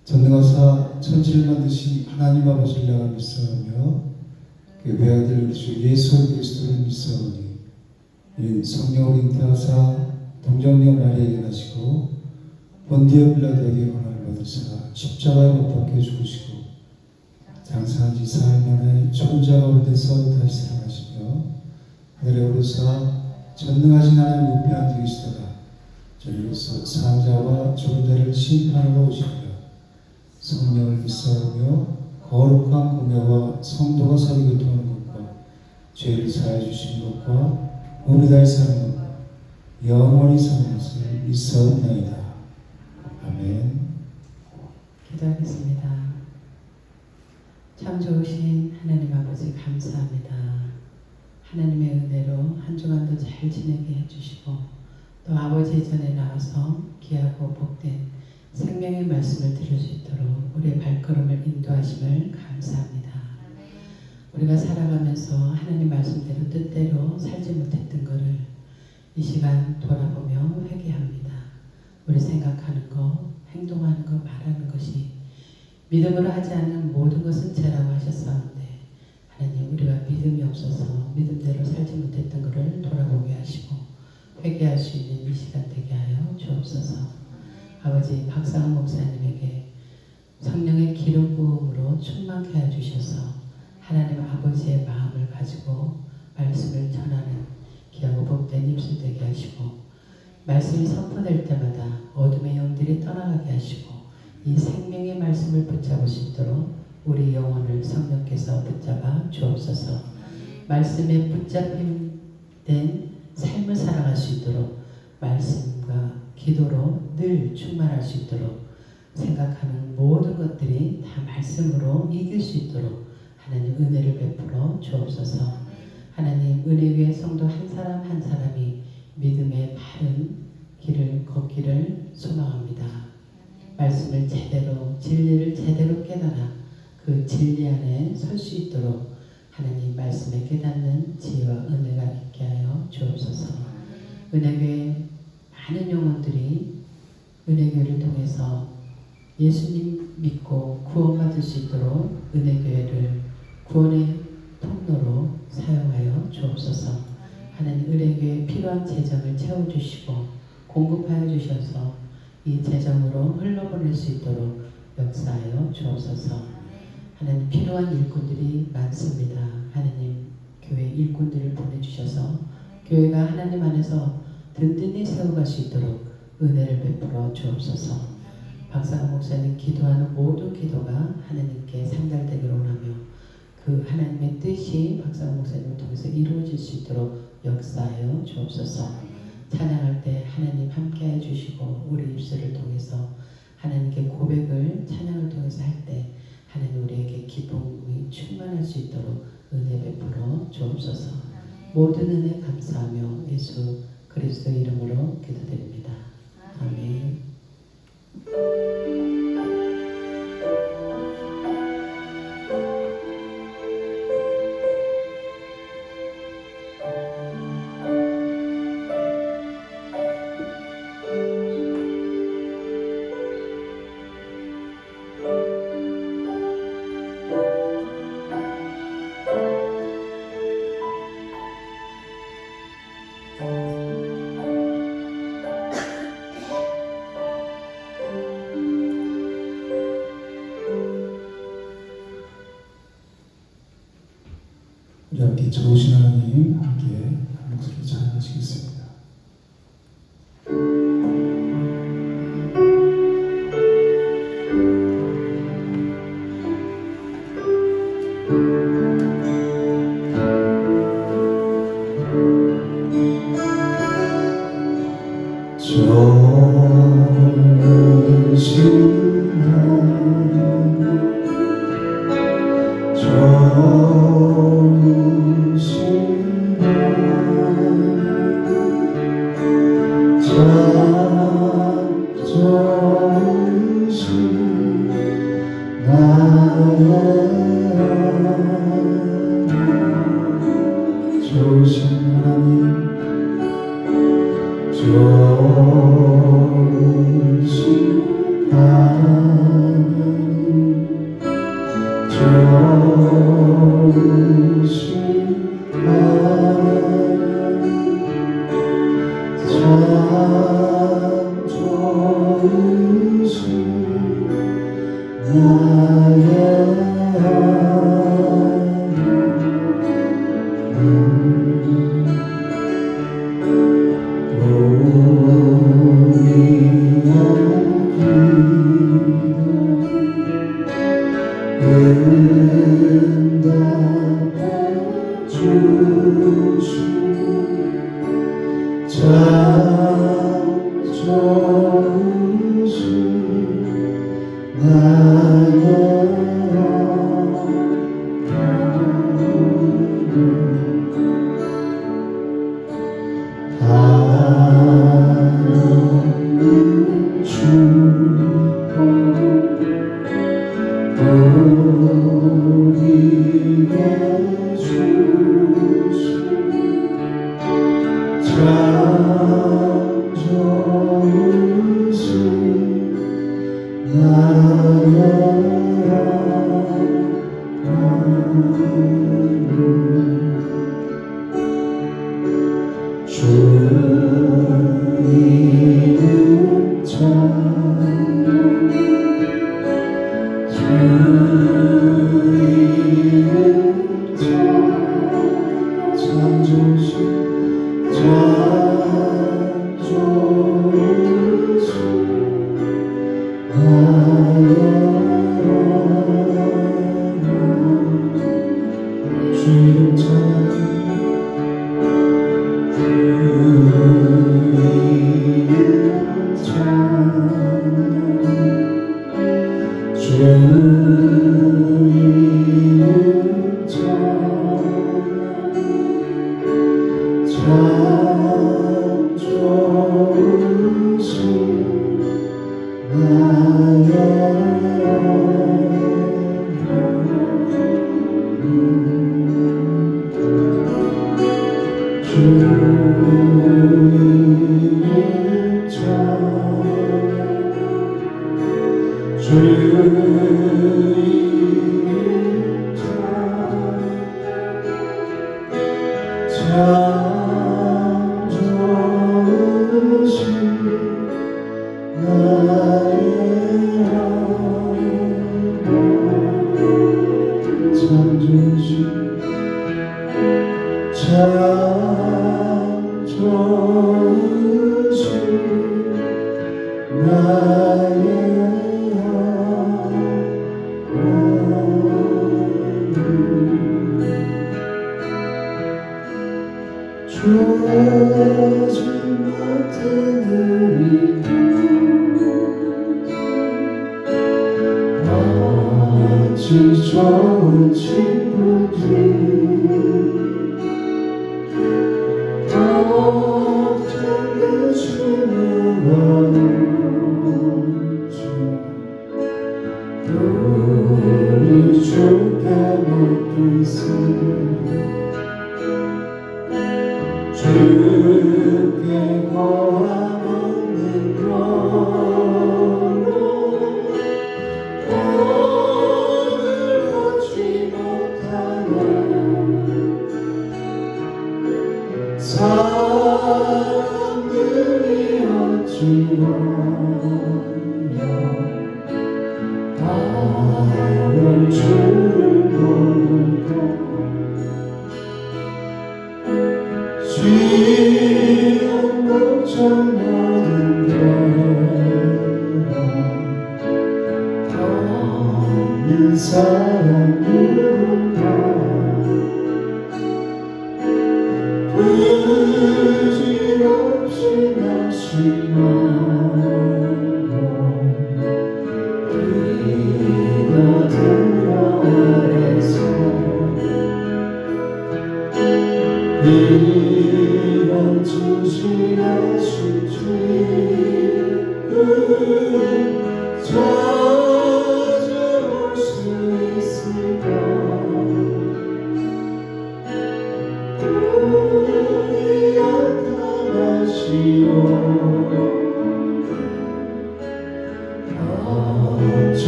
전능하사 천지를 만드신 하나님 아버지를 내가 믿사오며 그 외아들 우리 주 예수 그리스도를 믿사오니 이는 성령으로 잉태하사 동정녀 마리아에게 나시고 본디오 빌라도에게 고난을 받으사 십자가에 못 박혀 죽으시고 장사한 지 사흘 만에 죽은 자 가운데서 다시 살아나시며 하늘에 오르사 전능하신 하나님 우편에 앉아 계시다가 저리로서 사한 자와 죽은 자를 심판하러 오시리라. 성령을 믿사오며 거룩한 공예와 성도가 서로 교통하는 것과 죄를 사해 주시는 것과 몸이 다시 사는 것과 영원히 사는 것을 믿사옵나이다. 아멘. 기도하겠습니다. 참 좋으신 하나님 아버지 감사합니다. 하나님의 은혜로 한 주간도 잘 지내게 해주시고 또 아버지 전에 나와서 귀하고 복된 생명의 말씀을 들을 수 있도록 우리의 발걸음을 인도하심을 감사합니다. 우리가 살아가면서 하나님 말씀대로 뜻대로 살지 못했던 것을 이 시간 돌아보며 회개합니다. 우리 생각하는 것, 행동하는 것, 말하는 것이 믿음으로 하지 않는 모든 것은 죄라고 하셨었는데 하나님 우리가 믿음이 없어서 믿음대로 살지 못했던 것을 돌아보게 하시고 회개할 수 있는 이 시간 되게 하여 주옵소서. 아버지 박상훈 목사님에게 성령의 기름 부음으로 충만케 하여 주셔서 하나님 아버지의 마음을 가지고 말씀을 전하는 귀하고 복된 입술 되게 하시고 말씀이 선포될 때마다 어둠의 영들이 떠나가게 하시고 이 생명의 말씀을 붙잡을 수 있도록 우리 영혼을 성령께서 붙잡아 주옵소서. 말씀에 붙잡힌된 삶을 살아갈 수 있도록 말씀과 기도로 늘 충만할 수 있도록 생각하는 모든 것들이 다 말씀으로 이길 수 있도록 하나님 은혜를 베풀어 주옵소서. 하나님 은혜 위에 성도 한 사람 한 사람이 믿음의 바른 길을 걷기를 소망합니다. 말씀을 제대로 진리를 제대로 깨달아 그 진리 안에 설 수 있도록 하나님 말씀에 깨닫는 지혜와 은혜가 있게 하여 주옵소서. 은혜교회 많은 영혼들이 은혜교회를 통해서 예수님 믿고 구원받을 수 있도록 은혜교회를 구원의 통로로 사용하여 주옵소서. 하나님 은혜교회에 필요한 재정을 채워주시고 공급하여 주셔서 이 재정으로 흘러보낼 수 있도록 역사하여 주옵소서. 하나님 필요한 일꾼들이 많습니다. 하나님 교회 일꾼들을 보내주셔서 교회가 하나님 안에서 든든히 세워갈 수 있도록 은혜를 베풀어 주옵소서. 박상훈 목사님 기도하는 모든 기도가 하나님께 상달되기를 원하며 그 하나님의 뜻이 박상훈 목사님을 통해서 이루어질 수 있도록 역사하여 주옵소서. 찬양할 때 하나님 함께해 주시고 우리 입술을 통해서 하나님께 고백을 찬양을 통해서 할 때 하나님 우리에게 기쁨이 충만할 수 있도록 은혜 베풀어 주옵소서. 모든 은혜 감사하며 예수 그리스도 이름으로 기도드립니다. 아멘. 우리 함께 좋으신 하나님 함께 한 목소리로 찬양하시겠습니다. 좋으신 하나님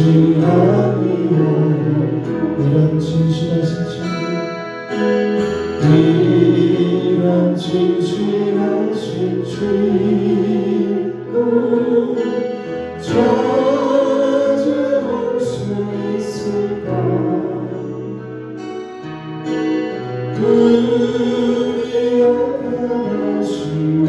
아니오 이런 진실하신 주 이런 진실하신 주님을 찾아볼 수 있을까 우리 하나시오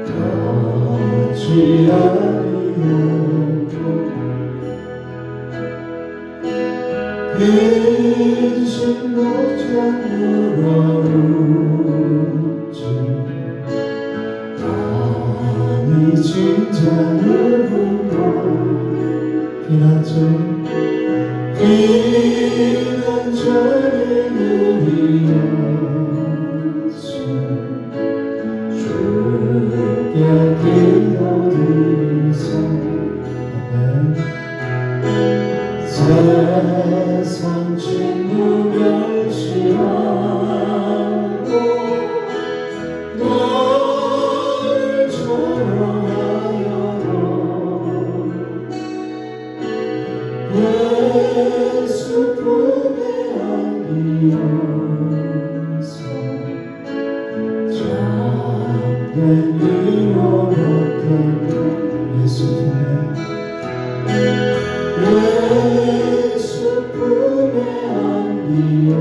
같이 아니오고 근심 걱정으로 웃지 아니 진짜를 보고 비난전에 우리 예수 주께 기도드리소 세상 친구 멸시하고 너를 조롱하여도 예수 품에 안기어서 참된 이로웠던 예수 품에 안기어서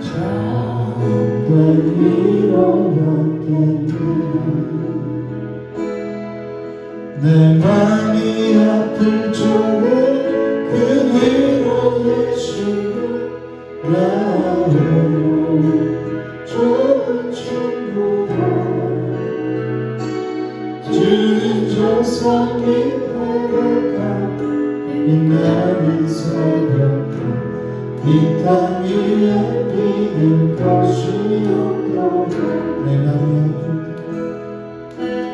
참된 이로웠던 내 맘이 아플 적에 그 위로 예수를 나를 좋은 친구가 주는 조상 밑에 빛나는 새벽에 이 땅 위에 믿을 것이 없도록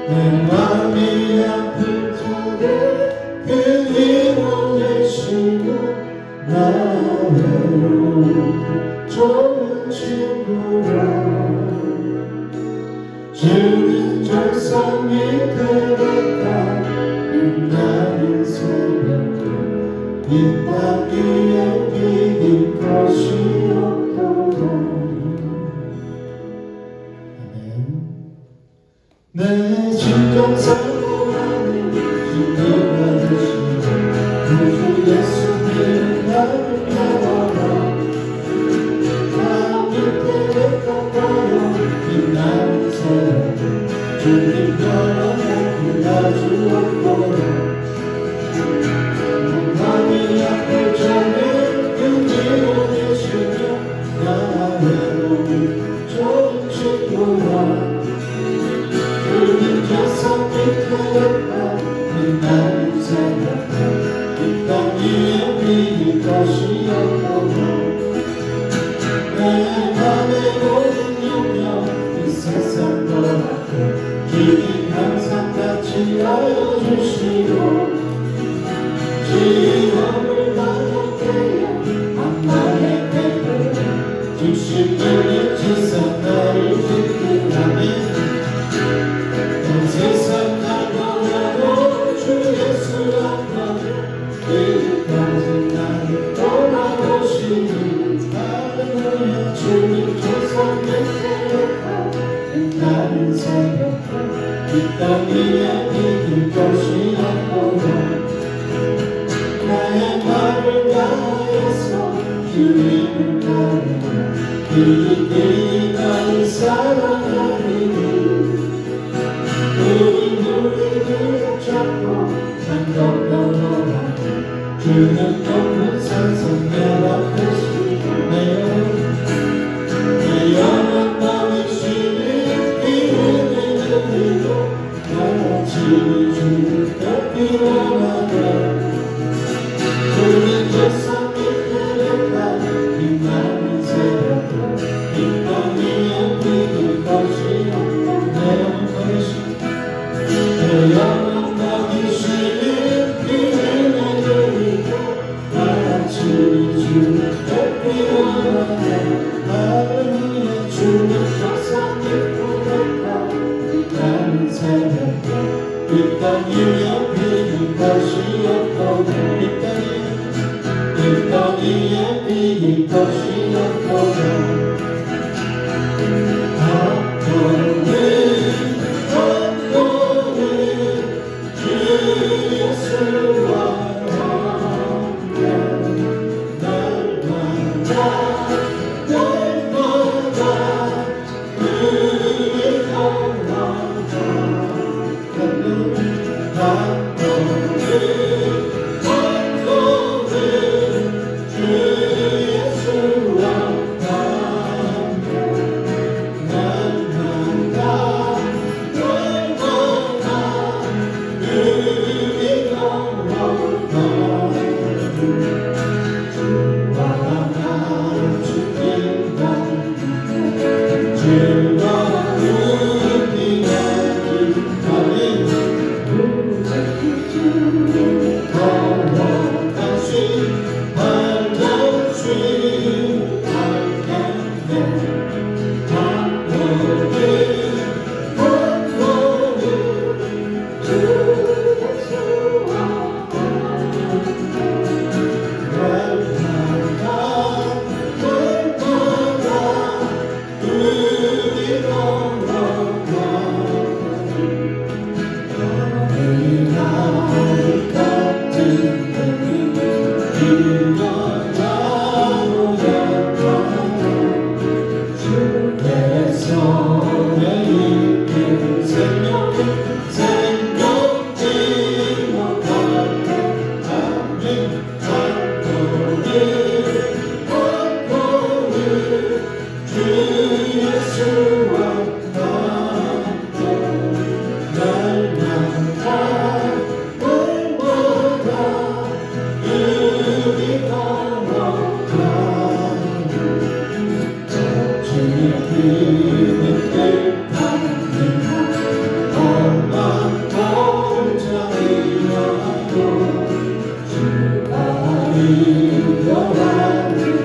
내 맘이 아플 적에 그 위로 계시는 나를 좋은 친구라 주는 조상 밑에 빛나는 새벽에 이 땅 위에 믿을 것이 없도록 내 심정 사고하는 주님과 주시는 구주 예수님 나를 따라와 하늘 때에 가까워 빛나는 새벽 주님 걸어내고 나주었도록 마음이 아플 적에 긍지로 계시며 나의 좋은 친구와 주님 조상 밑에 빛나는 새벽에 이 땅 위에 믿을 것이 없도록 내 맘의 모든 용역 이 세상 떠나고 주님 항상 같이 하여 주시고 지금을 나눠게요 만나게 되고 주심을 주사 나를 지키라면 온 세상 날보다도 주 예수 앞에 끝까지 나를 돌아보시니 할렐루야 주님 조상 밑에 빛나는 새벽 이 땅 위에 믿을 것이 없도록 나의 말을 다해서 주님을 따르며 길이 나를 사랑하리니 우리 무리를 잡고 산 건너라 주는 높은 산성 내 앞에 쉬고 내 영혼 마음이 쉬는 기운을 들고 같이 주를 뵙기 원하네 주는 조상 밑에 빛나는 새벽 이 땅 위에 믿을 것이 없고 내 영혼 마음이 쉬는 기운을 들고 같이 주를 뵙기 원하네 할렐루야 주는 조상 밑에 빛나는 살렸고 이 땅 위에 비길 것이 없거든 이 땅 위에 비길 것이 없거든 한번은 주 예수와 함께 날마다 그의 영원한 주 예수와 함께 날마다 그의 영원한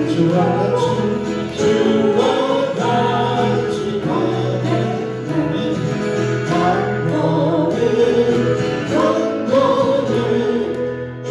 주와 주님 즐거운 이야기 하니 걸어가시 발걸음씩 알겠네 한번은 주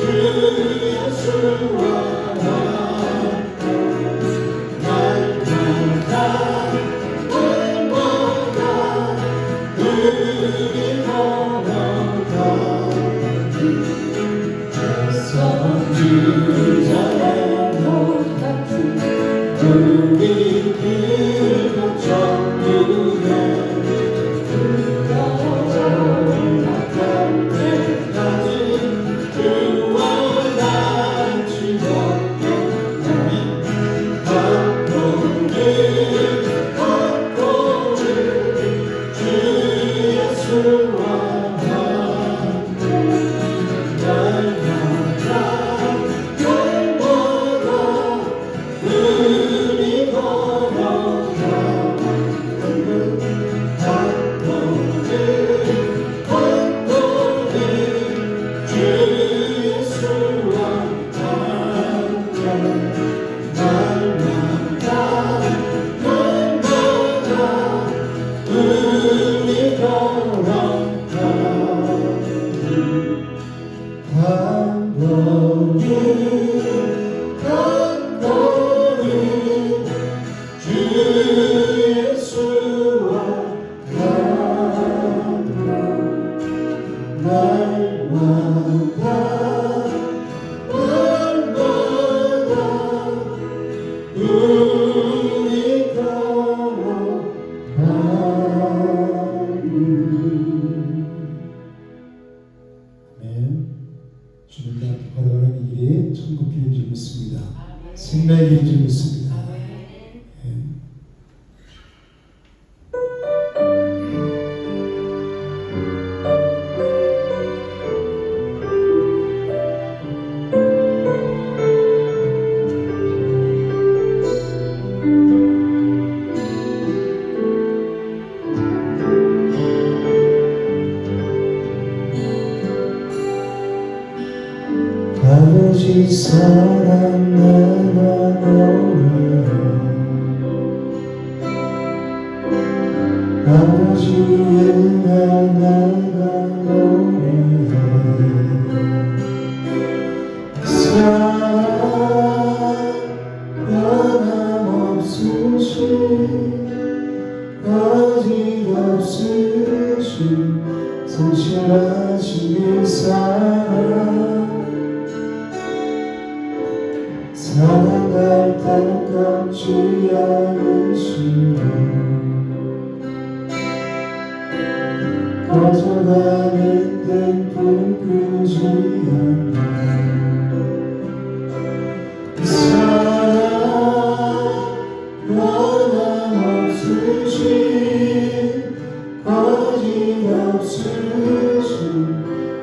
예수와 주님과 함께 걸어가는 길이 천국 길인 줄 믿습니다. 생명의 길인 줄 믿습니다. 아버지 사랑 내가 너를 아버지 은혜 없이 성실하신 그 사랑 살아갈 때까지 않으시네 꺼져가는 듯불 끄지 않네 그 사랑 변함없으신 거짓없으신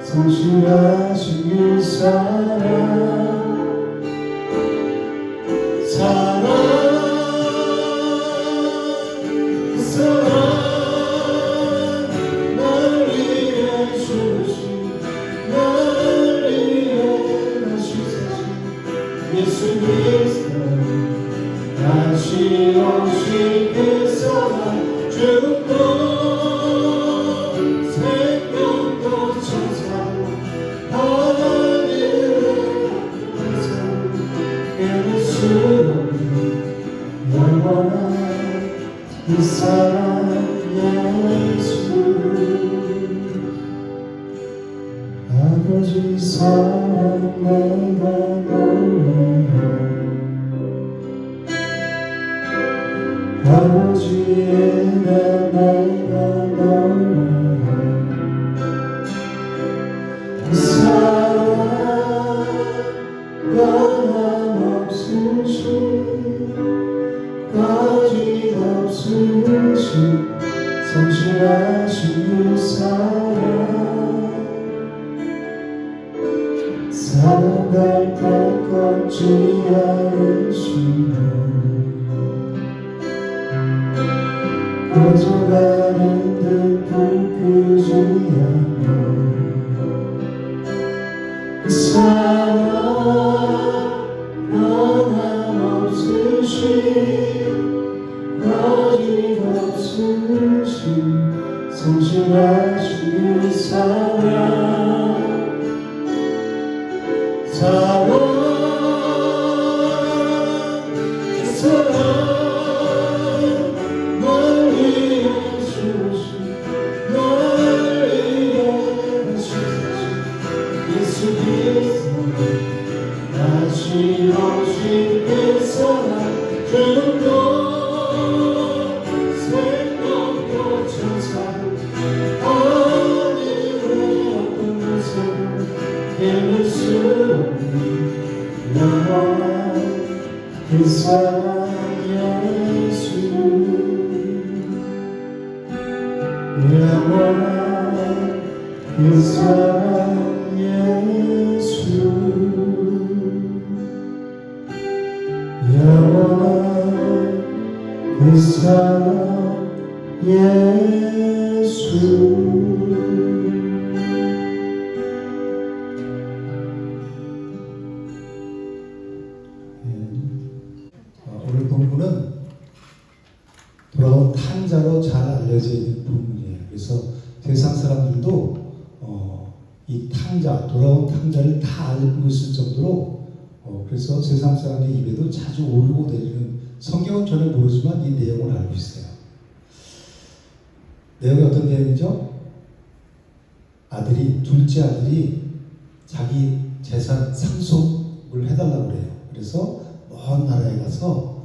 성실하신 그 사랑 그 사랑 날 위해 주신 날 위해 주신 예수 그리스도 다시 오신 그 사랑 죽음도 생명도 천사 하늘의 천사 끊을 수 없는 영원한 그 사랑 예수 아버지 사랑 내가 놀라요 아버지의 내가 놀라요 그 사랑 변함없으신 거짓없으신 성실하신 그 사랑 살아갈 때 꺾지 않으시네 꺼져가는 듯불 끄지 않네 그 사랑 변함없으신 거짓없으신 성실하신 그 사랑 그 사랑 날 위해 주신 날 위해 주신 예수 그리스도 다시 오신 그 사랑 죽음도 생명도 천사 하늘의 어떤 곳에도 깨물 수 없는 영원한 그 사랑 예수 영원한 그 사랑 예수 영원한 그 사랑 예수 오늘 본문은 돌아온 탕자로 잘 알려져 있는 본문이에요. 그래서 세상 사람들도 이 탕자, 돌아온 탕자를 다 알고 있을 정도로 그래서 세상 사람의 입에도 자주 오르고 내리는 성경은 전혀 모르지만 이 내용을 알고 있어요. 내용이 어떤 내용이죠? 둘째 아들이 자기 재산 상속을 해달라고 그래요. 그래서 먼 나라에 가서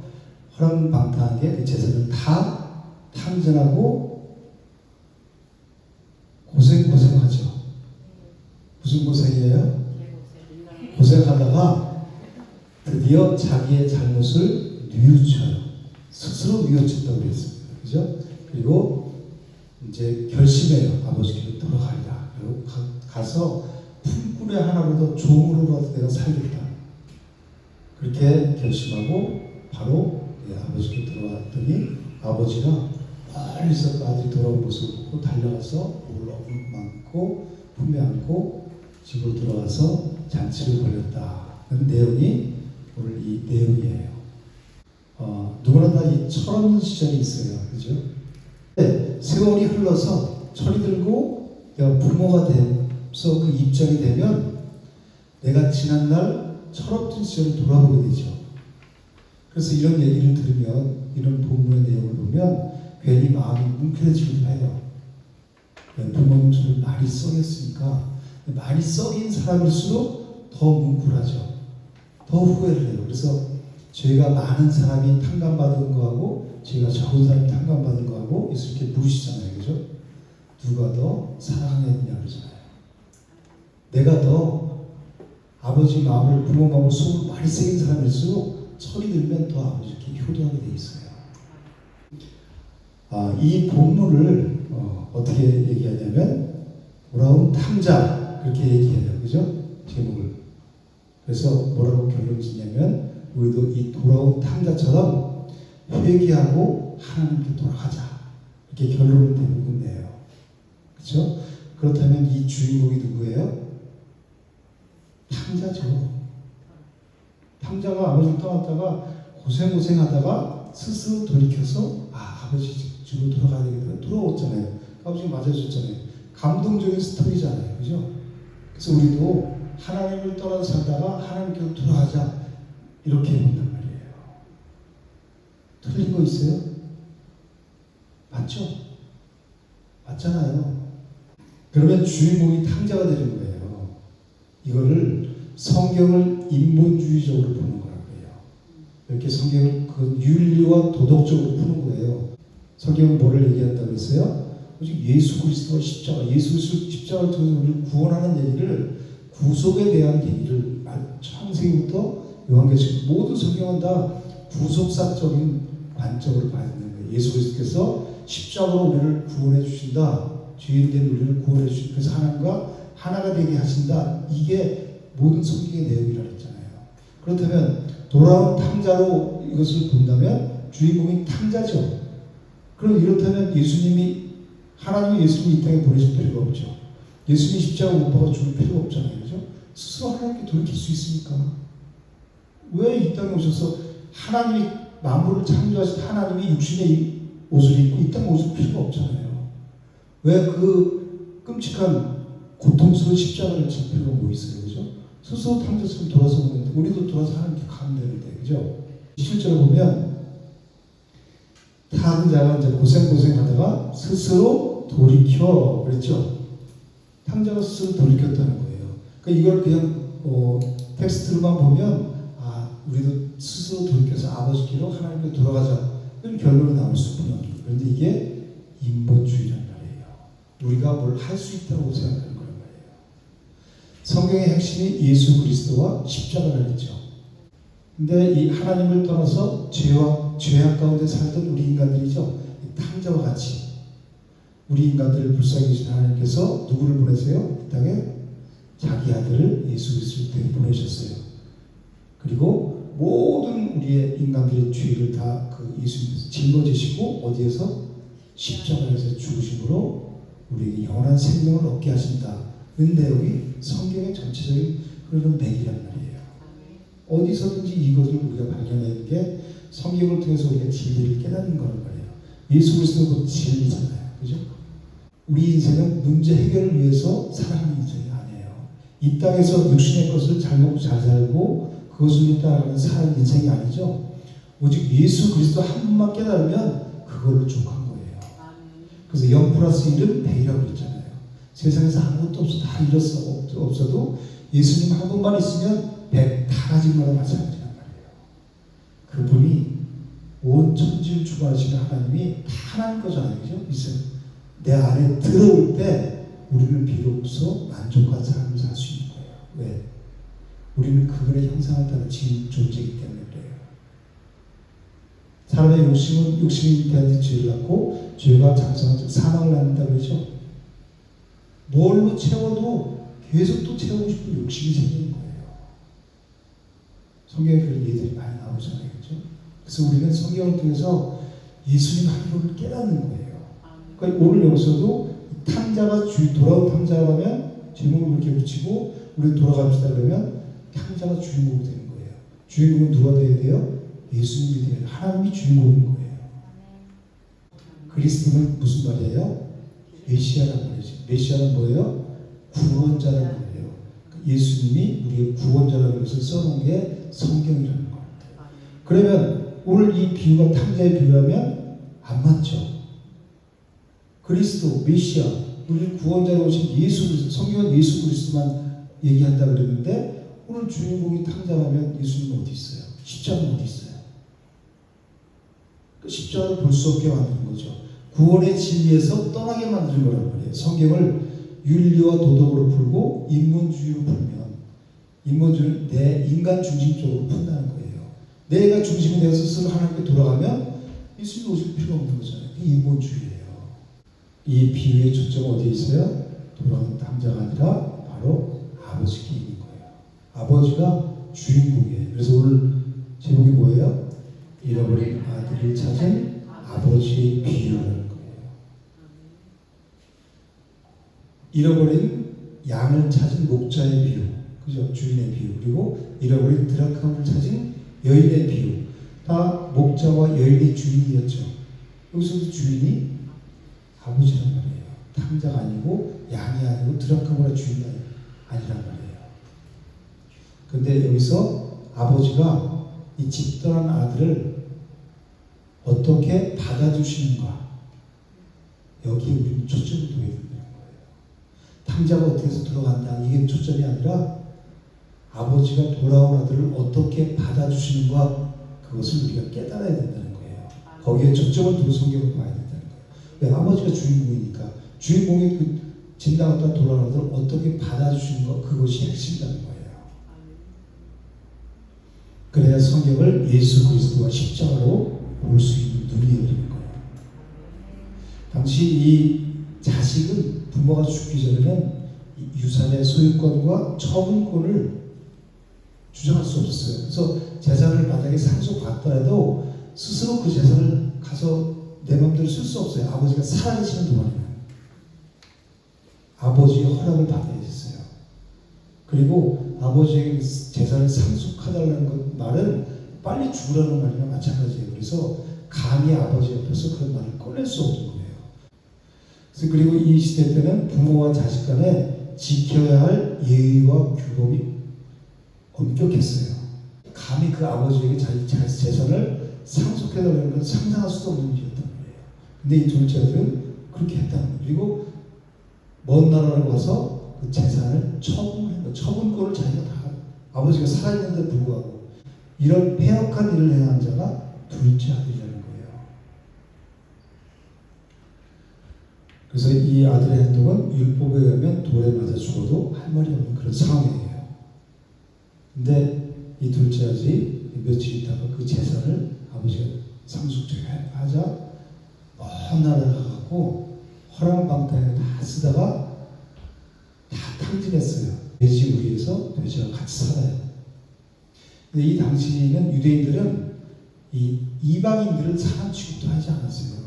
허랑방탕하게 그 재산을 다 탕진하고 고생하죠. 무슨 고생이에요? 고생하다가 드디어 자기의 잘못을 뉘우쳐요. 스스로 뉘우쳤다고 그랬습니다. 그죠? 그리고 이제 결심해요. 아버지께로 돌아가리라. 그리고 가서 품꾼의 하나로도 종으로라도 내가 살겠다. 그렇게 결심하고 바로 아버지께 들어왔더니 아버지가 멀리서 아들이 돌아온 모습을 보고 달려가서 목을 안고 품에 안고 집으로 들어와서 잔치를 벌였다는 내용이 오늘 이 내용이에요. 누구나 다 이 철없는 시절이 있어요. 그죠? 세월이 흘러서 철이 들고 내가 부모가 돼서 그 입장이 되면 내가 지난날 철없던 시절을 돌아보게 되죠. 그래서 이런 얘기를 들으면, 이런 본문의 내용을 보면 괜히 마음이 뭉클해지기도 해요. 부모님 손을 많이 썩였으니까 많이 썩인 사람일수록 더 뭉클하죠. 더 후회를 해요. 그래서 죄가 많은 사람이 탕감받은 거하고 죄가 적은 사람이 탕감받은 거하고 예수 이렇게 물으시잖아요. 그죠? 누가 더 사랑했냐 그러잖아요. 내가 더 아버지 마음을 부모 마음을 속을 많이 새긴 사람일수록 철이 들면 더 아버지께 효도하게 돼 있어요. 이 본문을 어떻게 얘기하냐면 돌아온 탕자 그렇게 얘기해요. 그죠? 제목을. 그래서 뭐라고 결론 짓냐면 우리도 이 돌아온 탕자처럼 회개하고 하나님께 돌아가자 이렇게 결론을 대부분 내요. 그렇죠? 그렇다면 이 주인공이 누구예요? 탕자죠. 탕자가 아버지를 떠났다가 고생하다가 스스로 돌이켜서 아버지 집으로 돌아가야 되겠다. 돌아왔잖아요. 아버지가 맞아줬잖아요. 감동적인 스토리잖아요. 그죠? 그래서 우리도 하나님을 떠나서 살다가 하나님께로 돌아가자 이렇게 본단 말이에요. 틀린 거 있어요? 맞죠? 맞잖아요. 그러면 주인공이 탕자가 되는 거예요. 이거를 성경을 인본주의적으로 보는 거라고요. 이렇게 성경을 그 윤리와 도덕적으로 푸는 거예요. 성경은 뭐를 얘기한다고 했어요? 오직 예수 그리스도와 십자가, 예수 그리스도 십자가를 통해서 우리를 구원하는 얘기를 구속에 대한 얘기를 창세기부터 요한계시록 모든 성경은 다 구속사적인 관점으로 봐야 되는 거예요. 예수 그리스도께서 십자가로 우리를 구원해 주신다. 죄인된 우리를 구원해 주신다. 그래서 하나님과 하나가 되게 하신다. 이게 모든 성경의 내용이라고 했잖아요. 그렇다면 돌아온 탕자로 이것을 본다면 주인공이 탕자죠. 그럼 이렇다면 하나님이 예수님이 이 땅에 보내실 필요가 없죠. 예수님이 십자가 못 박아 죽을 필요가 없잖아요. 그죠? 스스로 하나님께 돌이킬 수 있습니까? 왜 이 땅에 오셔서 하나님이 만물을 창조하신 하나님이 육신의 옷을 입고 이 땅에 오실 필요가 없잖아요. 왜 그 끔찍한 고통스러운 십자가를 질 필요가 뭐 있어요. 그죠? 스스로 탕자처럼 돌아서 오는데 우리도 돌아서 하나님께 가면 되는데 그죠? 실제로 보면 탕자가 이제 고생하다가 스스로 돌이켜 그랬죠? 탕자가 스스로 돌이켰다는 거예요. 그러니까 이걸 그냥 텍스트로만 보면 우리도 스스로 돌이켜서 아버지께로 하나님께 돌아가자 이런 결론이 나올 수뿐이에요. 그런데 이게 인본주의란 말이에요. 우리가 뭘 할 수 있다고 생각하는 거란 말이에요. 성경의 핵심이 예수 그리스도와 십자가를 했죠. 근데 이 하나님을 떠나서 죄악 가운데 살던 우리 인간들이죠. 탕자와 같이 우리 인간들을 불쌍히 여기신 하나님께서 누구를 보내세요? 이 땅에 자기 아들을 예수 그리스도를 보내셨어요. 그리고 모든 우리의 인간들의 죄를 다 그 예수님께서 짊어지시고 어디에서? 십자가에서 죽으심으로 우리에게 영원한 생명을 얻게 하신다. 그 내용이 성경의 전체적인 그런 맥이란 말이에요. 어디서든지 이것을 우리가 발견하는 게 성경을 통해서 우리가 진리를 깨닫는 거란 말이에요. 예수 그리스도가 곧 진리잖아요. 그죠? 우리 인생은 문제 해결을 위해서 살아가는 인생이 아니에요. 이 땅에서 육신의 것을 잘 먹고 잘 살고 그것을 따라가는 사는 인생이 아니죠. 오직 예수 그리스도 한 분만 깨달으면 그걸로 족한 거예요. 그래서 0+1은 100이라고 그랬잖아요. 세상에서 아무것도 없어 다 없어도 예수님 한 분만 있으면 100 다 가진 거랑 마찬가지란 말이에요. 그분이 온 천지를 주관하시는 하나님이 다 하나님 거잖아요. 그죠? 내 안에 들어올 때 우리는 비로소 만족한 삶을 살 수 있는 거예요. 왜? 우리는 그분의 형상을 따라 지은 존재이기 때문에 그래요. 사람의 욕심이 대한 죄를 낳고 죄가 장성한 사망을 낳는다 그러죠. 뭘로 채워도 계속 또 채우고 싶은 욕심이 생기는 거예요. 성경에 그런 예들이 많이 나오잖아요. 그렇죠? 그래서 우리는 성경을 통해서 예수님 한 분을 깨닫는 거예요. 그러니까 오늘 여기서도 탕자가 돌아온 탕자라면 제목을 그렇게 붙이고 우리 돌아갑시다 그러면 탕자가 주인공이 되는 거예요. 주인공은 누가 되어야 돼요? 예수님이 되어야 돼요. 하나님이 주인공인 거예요. 그리스도는 무슨 말이에요? 메시아라는 말이죠. 메시아는 뭐예요? 구원자라는 말이에요. 예수님이 우리의 구원자라는 것을 써놓은 게 성경이라는 거예요. 그러면 오늘 이 비유가 탕자의 비유라면 안 맞죠? 그리스도, 메시아, 우리를 구원자로 오신 예수 그리스도, 성경은 예수 그리스도만 얘기한다 그랬는데 오늘 주인공이 탕자라면 예수님은 어디 있어요? 십자가는 어디 있어요? 그 십자가를 볼 수 없게 만드는 거죠. 구원의 진리에서 떠나게 만드는 거란 말이에요. 성경을 윤리와 도덕으로 풀고 인본주의로 풀면 인본주의는 내 인간 중심적으로 푼다는 거예요. 내가 중심이 되어서 스스로 하나님께 돌아가면 예수님 오실 필요 없는 거잖아요. 그게 인본주의예요. 이 비유의 초점은 어디에 있어요? 돌아가는 탕자가 아니라 바로 아버지께 있는 거예요. 아버지가 주인공이에요. 그래서 오늘 제목이 뭐예요? 잃어버린 아들을 찾은 아버지의 비유라는 거예요. 잃어버린 양을 찾은 목자의 비유, 그죠? 주인의 비유. 그리고 잃어버린 드라크마를 찾은 여인의 비유. 다 목자와 여인의 주인이었죠. 여기서도 주인이 아버지란 말이에요. 탕자가 아니고 양이 아니고 드라크마의 주인이 아니란 말이에요. 근데 여기서 아버지가 이 집 떠난 아들을 어떻게 받아주시는가, 여기에 우리는 초점을 둬야 된다는 거예요. 탕자가 어떻게 해서 들어간다, 이게 초점이 아니라 아버지가 돌아온 아들을 어떻게 받아주시는가, 그것을 우리가 깨달아야 된다는 거예요. 거기에 초점을 두고 성경을 봐야 된다는 거예요. 왜? 아버지가 주인공이니까 주인공이 그 진당했다 돌아온 아들을 어떻게 받아주시는가, 그것이 핵심이라는 거예요. 그래야 성경을 예수 그리스도와 십자가로 볼 수 있는 눈이 열리는 거예요. 당시 이 자식은 부모가 죽기 전에는 유산의 소유권과 처분권을 주장할 수 없었어요. 그래서 재산을 바닥에 상속받더라도 스스로 그 재산을 가서 내 마음대로 쓸 수 없어요. 아버지가 살아계시는 동안에는 아버지의 허락을 받아야 했어요. 그리고 아버지에게 재산을 상속하달라는 말은 빨리 죽으라는 말이랑 마찬가지예요. 그래서 감히 아버지 옆에서 그런 말을 꺼낼 수 없는 거예요. 그래서 그리고 이 시대 때는 부모와 자식 간에 지켜야 할 예의와 규범이 엄격했어요. 감히 그 아버지에게 자기 재산을 상속해달라는 건 상상할 수도 없는 일이었단 말이에요. 근데 이 둘째 아들은 그렇게 했다는 거예요. 그리고 먼 나라로 가서 그 재산을 처분한 거, 처분권을 자기가 다, 아버지가 살아있는데 불구하고 이런 폐역한 일을 행한 자가 둘째 아들이라는 거예요. 그래서 이 아들의 행동은 율법에 의하면 돌에 맞아 죽어도 할 말이 없는 그런 상황이에요. 근데 이 둘째 아들이 며칠 있다가 그 재산을 아버지가 상속하자 먼 나라에 가고 허랑방탕에 다 쓰다가 다 탕진했어요. 돼지 우리에서 돼지와 같이 살아요. 근데 이 당시는 유대인들은 이 이방인들을 사람 취급도 하지 않았어요.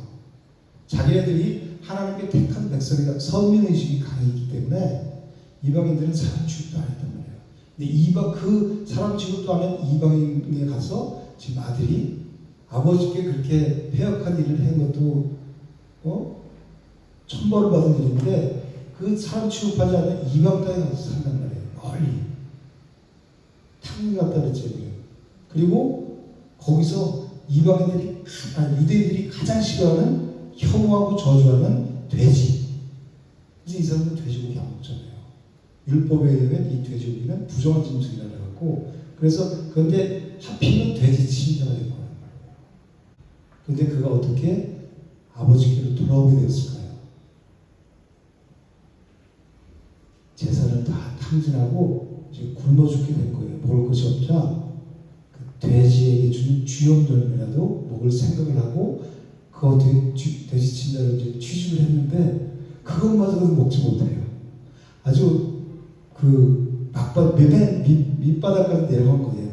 자기네들이 하나님께 택한 백성이다, 선민의식이 강했기 때문에 이방인들은 사람 취급도 안 했단 말이에요. 근데 그 사람 취급도 안 한 이방인에 가서 지금 아들이 아버지께 그렇게 폐역한 일을 한 것도 천벌을 받은 일인데 그 사람 취급하지 않는 이방 땅에 가서 산단 말이에요. 멀리 탕 갔다 그랬죠. 그리고 거기서 이방인들이, 유대인들이 가장 싫어하는, 혐오하고 저주하는 돼지. 이제 이 사람들은 돼지고기 안 먹잖아요. 율법에 의하면 이 돼지고기는 부정한 짐승이라고 해갖고, 그래서 그런데 하필이면 돼지 친자가 된 거란 말이에요. 그런데 그가 어떻게 아버지께로 돌아오게 되었을까요? 재산을 다 탕진하고 이제 굶어 죽게 된 거예요. 먹을 것이 없자 그 돼지에게 주는 쥐염돌이라도 먹을 생각을 하고 그 돼지 친자를 이제 취직을 했는데 그것마저도 먹지 못해요. 아주 그 밑바닥까지 내려간 거예요.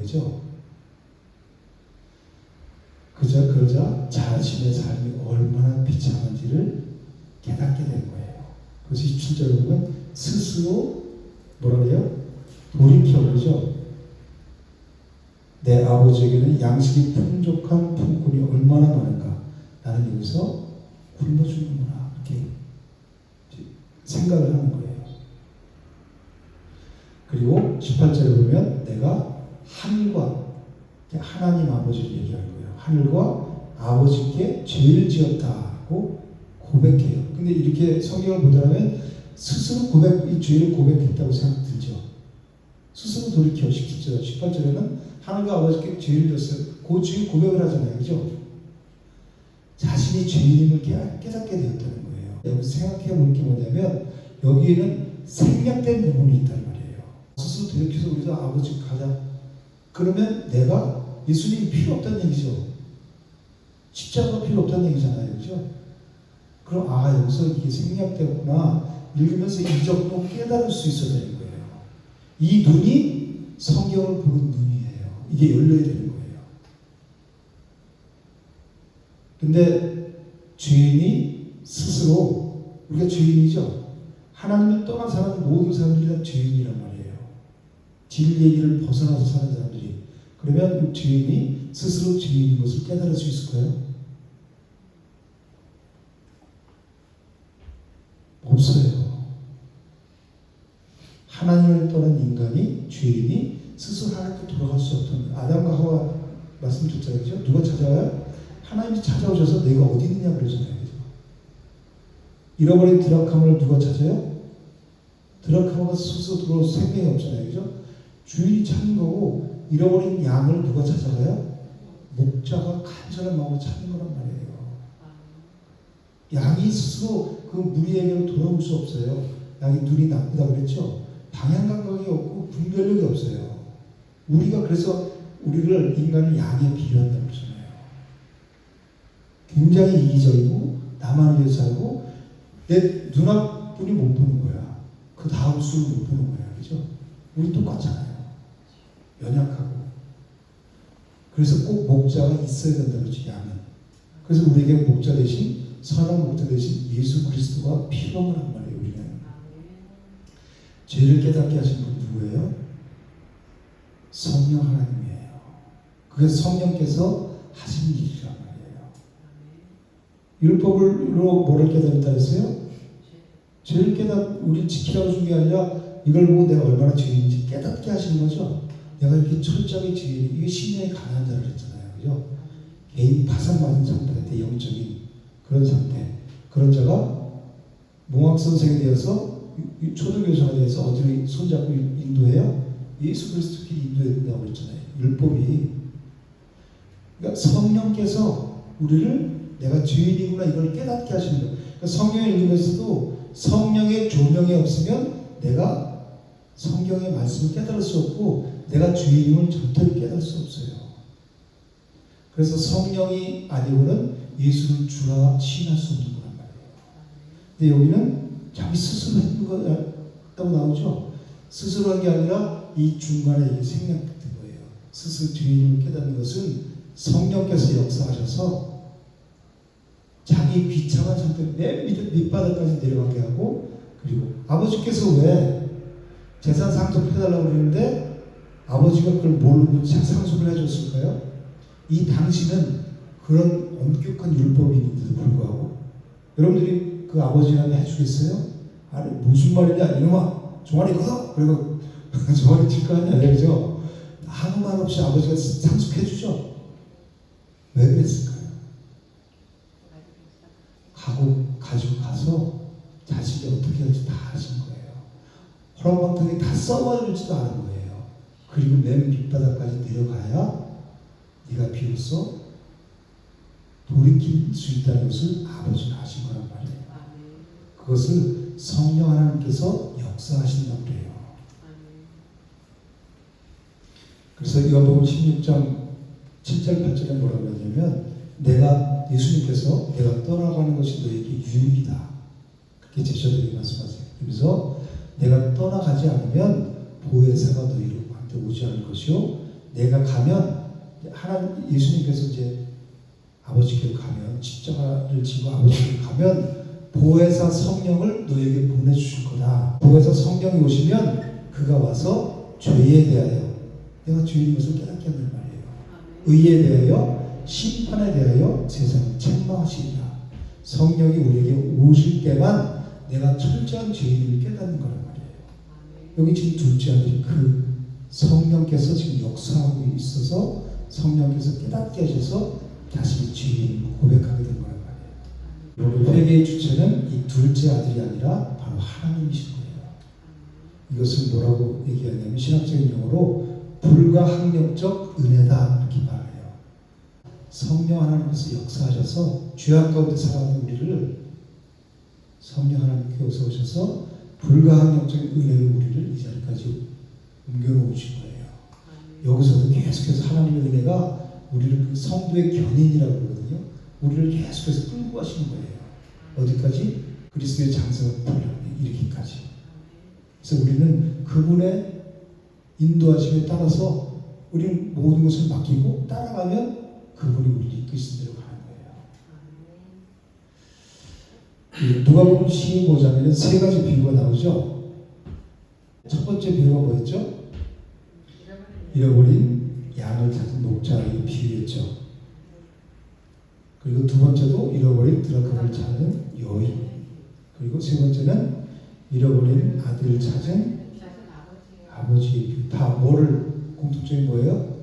그죠? 그러자 자신의 삶이 얼마나 비참한지를 깨닫게 된 거예요. 그래서 27절에 보면 스스로 뭐라 그래요? 돌이켜, 그러죠? 내 아버지에게는 양식이 풍족한 품꾼이 얼마나 많은가. 나는 여기서 굶어 죽는구나. 이렇게 생각을 하는 거예요. 그리고 18절에 보면 내가 하늘과, 하나님 아버지를 얘기하는 거예요. 하늘과 아버지께 죄를 지었다고 고백해요. 근데 이렇게 성경을 보자면 스스로 이 죄를 고백했다고 생각 들죠. 스스로 돌이켜 17절, 18절에는 하나님과 아버지께 죄를 졌어요. 그 죄 고백을 하잖아요. 그죠? 자신이 죄인임을 깨닫게 되었다는 거예요. 여기서 생각해 볼 게 뭐냐면 여기에는 생략된 부분이 있단 말이에요. 스스로 돌이켜서 우리가 아버지 가자. 그러면 내가 예수님이 필요 없다는 얘기죠. 십자가가 필요 없다는 얘기잖아요. 그죠? 그럼 여기서 이게 생략되구나. 읽으면서 이 정도 깨달을 수 있어야 되는 거예요. 이 눈이 성경을 보는 눈이에요. 이게 열려야 되는 거예요. 근데 죄인이 스스로 우리가 죄인이죠. 하나님을 떠나 사는 모든 사람들이 다 죄인이란 말이에요. 진리의 길을 벗어나서 사는 사람들이. 그러면 죄인이 스스로 죄인인 것을 깨달을 수 있을까요? 없어요. 하나님을 떠난 인간이, 죄인이 스스로 하나님께 돌아갈 수 없던, 아담과 하와 말씀드렸잖아요. 그죠? 누가 찾아와요? 하나님이 찾아오셔서 내가 어디 있느냐 그러잖아요. 그죠? 잃어버린 드라카마를 누가 찾아요? 드라카마가 스스로 돌아올 생명이 없잖아요. 그죠? 주인이 찾는 거고, 잃어버린 양을 누가 찾아가요? 목자가 간절한 마음으로 찾는 거란 말이에요. 양이 스스로 그 무리에게로 돌아올 수 없어요. 양이 눈이 나쁘다 그랬죠? 방향 감각이 없고 분별력이 없어요. 우리가 그래서 우리를 인간을 양에 비유한다고 그러잖아요. 굉장히 이기적이고 나만 위해서 살고 내 눈앞뿐이 못 보는 거야. 그 다음 수를 못 보는 거야. 그죠? 우리 똑같잖아요. 연약하고. 그래서 꼭 목자가 있어야 된다고 그러죠. 양은. 그래서 우리에게 목자 대신 선한 목자 대신 예수 그리스도가 필요한 거란 말이에요. 우리는 죄를 깨닫게 하신 분 누구예요? 성령 하나님이에요. 그게 성령께서 하신 일이란 말이에요. 율법으로 뭐를 깨닫는다 했어요? 죄를 우리 지키라고 준 게 아니라 이걸 보고 내가 얼마나 죄인인지 깨닫게 하시는 거죠. 내가 이렇게 철저하게 죄인, 이게 신령이 가난한 자를 했잖아요. 그죠? 개인 파산받은 상태 같아, 영적인 그런 상태. 그런 자가 몽학 선생이 되어서 초등교사가 되어서 어디로 손잡고 인도해요? 예수 그리스도께 인도해야 된다고 그랬잖아요. 율법이. 그러니까 성령께서 우리를 내가 죄인이구나 이걸 깨닫게 하시는 거예요. 그러니까 성경을 읽으면서도 성령의 조명이 없으면 내가 성경의 말씀을 깨달을 수 없고 내가 죄인임을 절대로 깨달을 수 없어요. 그래서 성령이 아니고는 예수를 주라 시인할 수 없는 거란 말이에요. 근데 여기는 자기 스스로 했는 거라고 나오죠. 스스로 한 게 아니라 이 중간에 이게 생략된 거예요. 스스로 죄인임을 깨닫는 것은 성령께서 역사하셔서 자기 비참한 상태 맨 밑바닥까지 내려가게 하고 그리고 아버지께서 왜 재산 상속해달라고 그러는데 아버지가 그걸 모르고 상속을 해줬을까요? 이 당시는 그런 엄격한 율법이 있는데도 불구하고 여러분들이 그 아버지한테 해주겠어요? 아니 무슨 말이냐 이놈아 종아리 커! 그리고 종아리 칠 거 아니야 그죠? 아무 말 없이 아버지가 상속해주죠. 왜 그랬을까요? 가지고 가서 자식이 어떻게 할지 다 하신 거예요. 허랑방탕이 다 써봐줄지도 않은 거예요. 그리고 맨 밑바닥까지 내려가야 네가 비로소 돌이킬 수 있다는 것을 아버지가 하신 거란 말이에요. 그것을 성령 하나님께서 역사하신다고 그래요. 그래서 요한복음 16장 7절 8절에 뭐라고 하냐면 예수님께서 내가 떠나가는 것이 너에게 유익이다. 그렇게 제자들에게 말씀하세요. 그래서 내가 떠나가지 않으면 보혜사가 너희로한테 오지 않을 것이요. 내가 가면 예수님께서 이제 아버지께로 가면 십자가를 지고 아버지께로 가면 보혜사 성령을 너에게 보내주실 거다. 보혜사 성령이 오시면 그가 와서 죄에 대하여 내가 죄인 것을 깨닫게 한단 말이에요. 의에 대하여 심판에 대하여 세상을 책망하시리라. 성령이 우리에게 오실 때만 내가 철저한 죄인을 깨닫는 거란 말이에요. 여기 지금 둘째 아들이 그 성령께서 지금 역사하고 있어서 성령께서 깨닫게 하셔서 자신이 죄인을 고백하게 된 거란 말이에요. 여러분 회개의 주체는 이 둘째 아들이 아니라 바로 하나님이신 거예요. 이것을 뭐라고 얘기하냐면 신학적인 용어로 불가항력적 은혜다 이렇게 말해요. 성령 하나님께서 역사하셔서 죄악 가운데 살아가는 우리를 성령 하나님께서 오셔서 불가항력적인 은혜로 우리를 이 자리까지 옮겨놓으신 거예요. 여기서도 계속해서 하나님의 은혜가 우리를 그 성도의 견인이라고 그러거든요. 우리를 계속해서 끌고 가시는 거예요. 어디까지? 그리스도의 장성을 이르기까지. 그래서 우리는 그분의 인도하심에 따라서 우리는 모든 것을 맡기고 따라가면 그분이 우리를 이끄신 대로 가는 거예요. 누가복음 15장에는 세 가지 비유가 나오죠. 첫 번째 비유가 뭐였죠? 잃어버린 양을 찾은 목자의 비유였죠. 그리고 두 번째도 잃어버린 드라크마를 찾는 여인. 그리고 세 번째는 잃어버린 아들을 찾은 아버지의 비유. 다 뭐를 공통점이 뭐예요?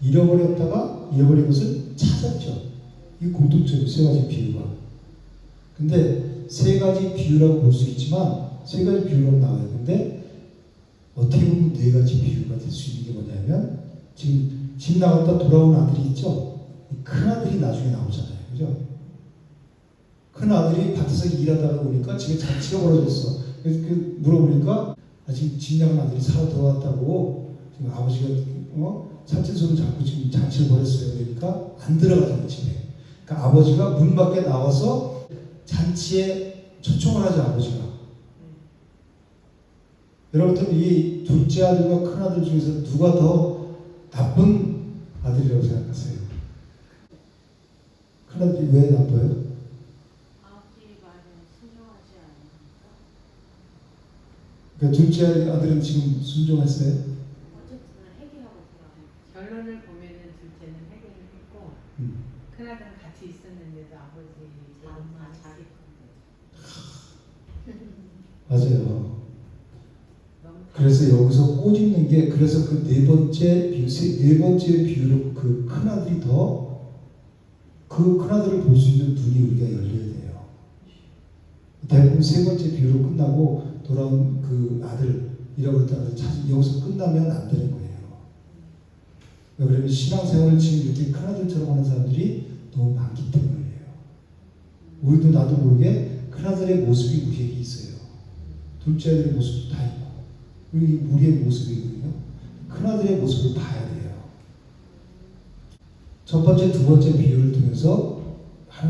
잃어버린 것을 찾았죠. 이 공통점이 세 가지 비유가. 근데 세 가지 비유라고 볼 수 있지만 세 가지 비유라고 나와요. 근데 어떻게 보면 네 가지 비유가 될 수 있는 게 뭐냐면 지금 집 나갔다 돌아온 아들이 있죠. 큰 아들이 나중에 나오잖아요. 그죠? 큰 아들이 밭에서 일하다가 오니까 집에 잔치가 벌어졌어. 그래서 물어보니까 지금 집 나간 아들이 살아 들어왔다고 지금 아버지가 살찐손을 잡고 지금 잔치를 벌였어요. 그러니까 안 들어가잖아요. 집에. 그러니까 아버지가 문 밖에 나와서 잔치에 초청을 하죠. 아버지가. 여러분 이 둘째 아들과 큰 아들 중에서 누가 더 나쁜 아들이라고 생각하세요? 큰 아들이 왜 나빠요? 아버지 말에 순종하지 않으니까. 그러니까 둘째 아들은 지금 순종했어요? 어쨌든 회개하고 돌아가요. 결론을 보면은 둘째는 해결을 했고 큰아들은 같이 있었는데도 아버지 마음만 자기 맞아요. 너무 그래서 여기서 꼬집는 게 그래서 그 네 번째 비유로 그 큰 아들이 더 그 큰 아들을 볼 수 있는 눈이 우리가 열려야 돼요. 대부분 세 번째 비유로 끝나고 돌아온 그 아들 잃어버렸던 아들 찾은 여기서 끝나면 안 되는 거예요. 왜 그러면 신앙생활을 지금 이렇게 큰 아들처럼 하는 사람들이 너무 많기 때문이에요. 우리도 나도 모르게 큰 아들의 모습이 우리에게 있어요. 둘째 아들의 모습도 다 있고 우리의 모습이거든요. 큰 아들의 모습을 봐야 돼요. 첫 번째, 두 번째 비유를 통해서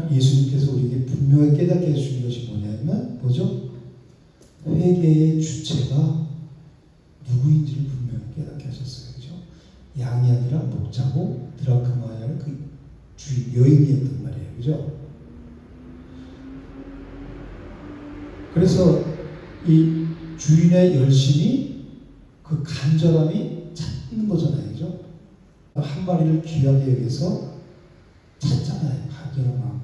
예수님께서 우리에게 분명히 깨닫게 해주신 것이 뭐냐면 뭐죠? 회개의 주체가 누구인지를 분명히 깨닫게 하셨어요. 그죠? 양이 아니라 목자고 드라크마가 아니라 그 주인 여인이었단 말이에요. 그죠? 그래서 이 주인의 열심이 그 간절함이 찾는 거잖아요. 그죠? 한 마리를 귀하게 여겨서 찾잖아요. 간절한 마음으로.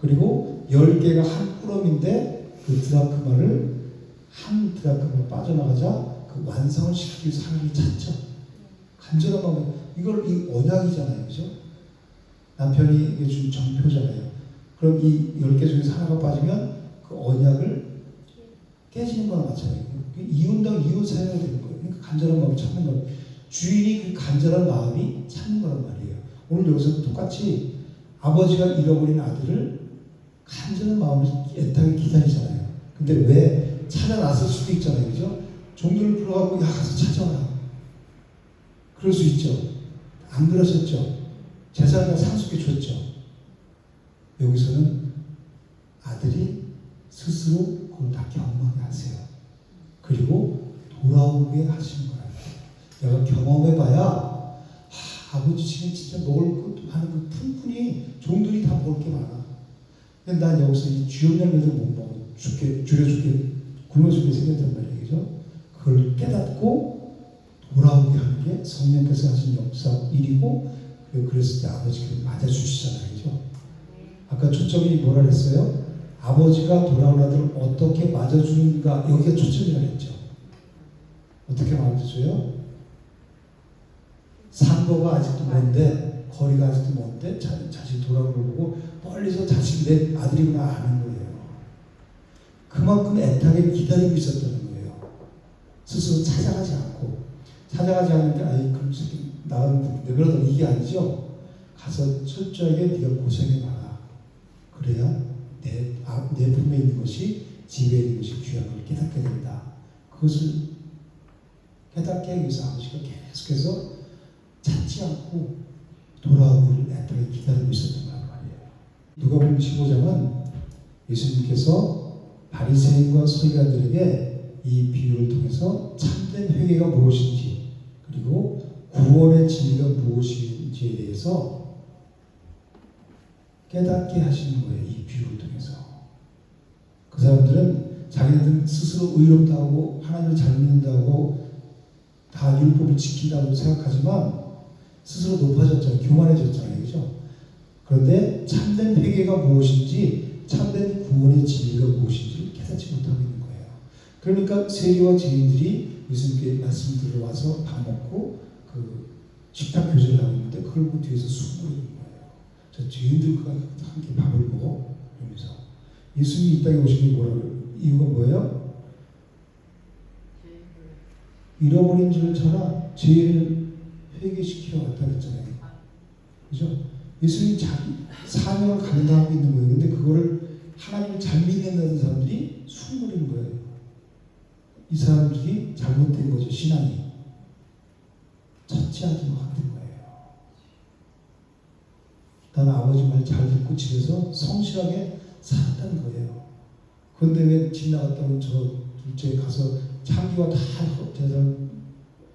그리고 10개가 한 꾸러미인데 그 드라크마를 한 드라크마 빠져나가자 그 완성을 시키기 위해서 하나님이 찾죠. 간절한 마음으로. 이걸 이 언약이잖아요. 그죠? 남편이 준 정표잖아요. 그럼 이 10개 중에서 하나가 빠지면 그 언약을 깨지는 거나 마찬가지예요. 이웃당 이웃 사용해야 되는 거예요. 그러니까 간절한 마음을 찾는 거예요. 주인이 그 간절한 마음이 찾는 거란 말이에요. 오늘 여기서 똑같이 아버지가 잃어버린 아들을 간절한 마음으로 애타게 기다리잖아요. 근데 왜 찾아났을 수도 있잖아요. 그죠? 종들을 불러갖고 야 가서 찾아와라. 그럴 수 있죠. 안 그러셨죠. 재산을 상속해 줬죠. 여기서는 아들이 스스로 그걸 다 경험하게 하세요. 그리고 돌아오게 하시는 거예요. 내가 경험해봐야 아버지 지금 진짜 먹을 것 하는 그 품뿐이 종들이 다 먹을 게 많아. 근데 난 여기서 이 주염 열매를 못 먹어. 줄여 죽게 굶어 죽게 생겼단 말이에요. 그죠? 그걸 깨닫고 돌아오게 하는 게 성령께서 하신 역사 일이고 그리고 그랬을 때 아버지가 맞아주시잖아요. 그죠? 아까 초점이 뭐라 그랬어요? 아버지가 돌아온 아들을 어떻게 맞아주는가 여기가 초점이라 했죠. 어떻게 맞아줘요? 산거가 아직도 먼데 거리가 아직도 먼데 자신 돌아오는 걸 보고 멀리서 자신이 내 아들이구나 아는 거예요. 그만큼 애타게 기다리고 있었다는 거예요. 스스로 찾아가지 않는데 아이 그럼 나가면 내버려둬 이게 아니죠. 가서 철저하게 네가 고생해봐라. 그래야 내 품에 있는 것이 집에 있는 것이 귀한 걸 깨닫게 된다. 그것을 깨닫게 하기 위해서 아버지가 계속해서 찾지 않고 돌아오기를 애타게 기다리고 있었던 말이에요. 누가복음 15장은 예수님께서 바리새인과 서기관들에게 이 비유를 통해서 참된 회개가 무엇인지 그리고 구원의 진리가 무엇인지에 대해서 깨닫게 하시는 거예요. 이 비유를 통해서. 그 사람들은 자기네들 스스로 의롭다고 하나님을 잘 믿는다고 다 율법을 지킨다고 생각하지만 스스로 높아졌잖아요. 교만해졌잖아요. 그죠? 그런데 참된 회개가 무엇인지 참된 구원의 진리가 무엇인지를 깨닫지 못하고 있는 거예요. 그러니까 세리와 죄인들이 예수님께 말씀 들어와서 밥 먹고 그 식탁 교제를 하고 있는데 그걸 보고 뒤에서 숨고 있는 거예요. 저 죄인들과 함께 밥을 먹어? 이러면서 예수님이 이 땅에 오신 게 뭐라고 이유가 뭐예요? 잃어버린 줄을 찾아 죄인을 회개시키러 왔다 그랬잖아요. 그죠? 예수님이 자기 사명을 감당하고 있는 거예요. 근데 그거를 하나님을 잘 믿는다는 사람들이 숨기는 거예요. 이 사람들이 잘못된 거죠. 신앙이 찾지 않은 것 같은 거예요. 나는 아버지 말 잘 듣고 집에서 성실하게 살았다는 거예요. 그런데 왜 집 나갔다고 저 둘째 가서 창기와 다 재산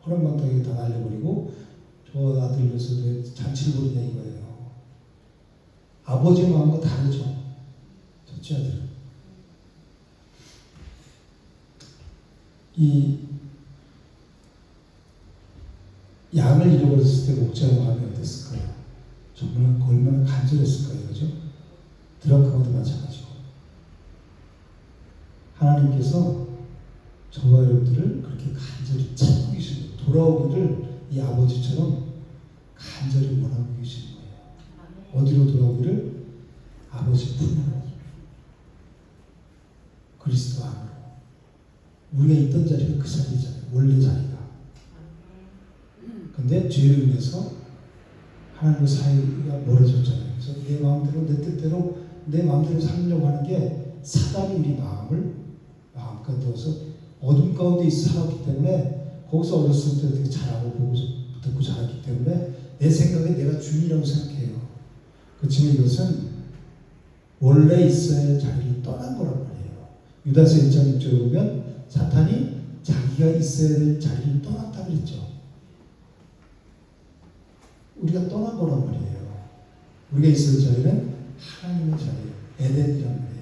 허락망탕하게 다 날려버리고 저 아들 위해서 왜 잔치를 벌이냐 이거예요. 아버지의 마음과 다르죠. 첫째 아들은. 이 양을 잃어버렸을 때 목자의 마음이 어땠을까요? 정말 얼마나 간절했을까요? 그죠? 드라크마도 마찬가지고. 하나님께서 저와 여러분들을 그렇게 간절히 찾고 계시는 거예요. 돌아오기를 이 아버지처럼 간절히 원하고 계시는 거예요. 어디로 돌아오기를? 아버지 품으로. 그리스도 안으로. 우리가 있던 자리가 그 자리잖아요. 원래 자리가. 근데 죄를 인해서 하나님과 사이가 멀어졌잖아요. 그래서 내 마음대로 내 뜻대로 내 마음대로 살려고 하는 게 사단이 우리 마음을 마음껏 넣어서 어둠 가운데 있어 살았기 때문에 거기서 어렸을 때 되게 잘하고 보고 듣고 자랐기 때문에 내 생각에 내가 주인이라고 생각해요. 그렇지만 이것은 원래 있어야 할 자리를 떠난 거란 말이에요. 유다서 1장 6절에 보면 사탄이 자기가 있어야 될 자리를 떠났다 그랬죠. 우리가 떠난 거란 말이에요. 우리가 있을 자리는 하나님의 자리예요. 에덴이란 말이에요.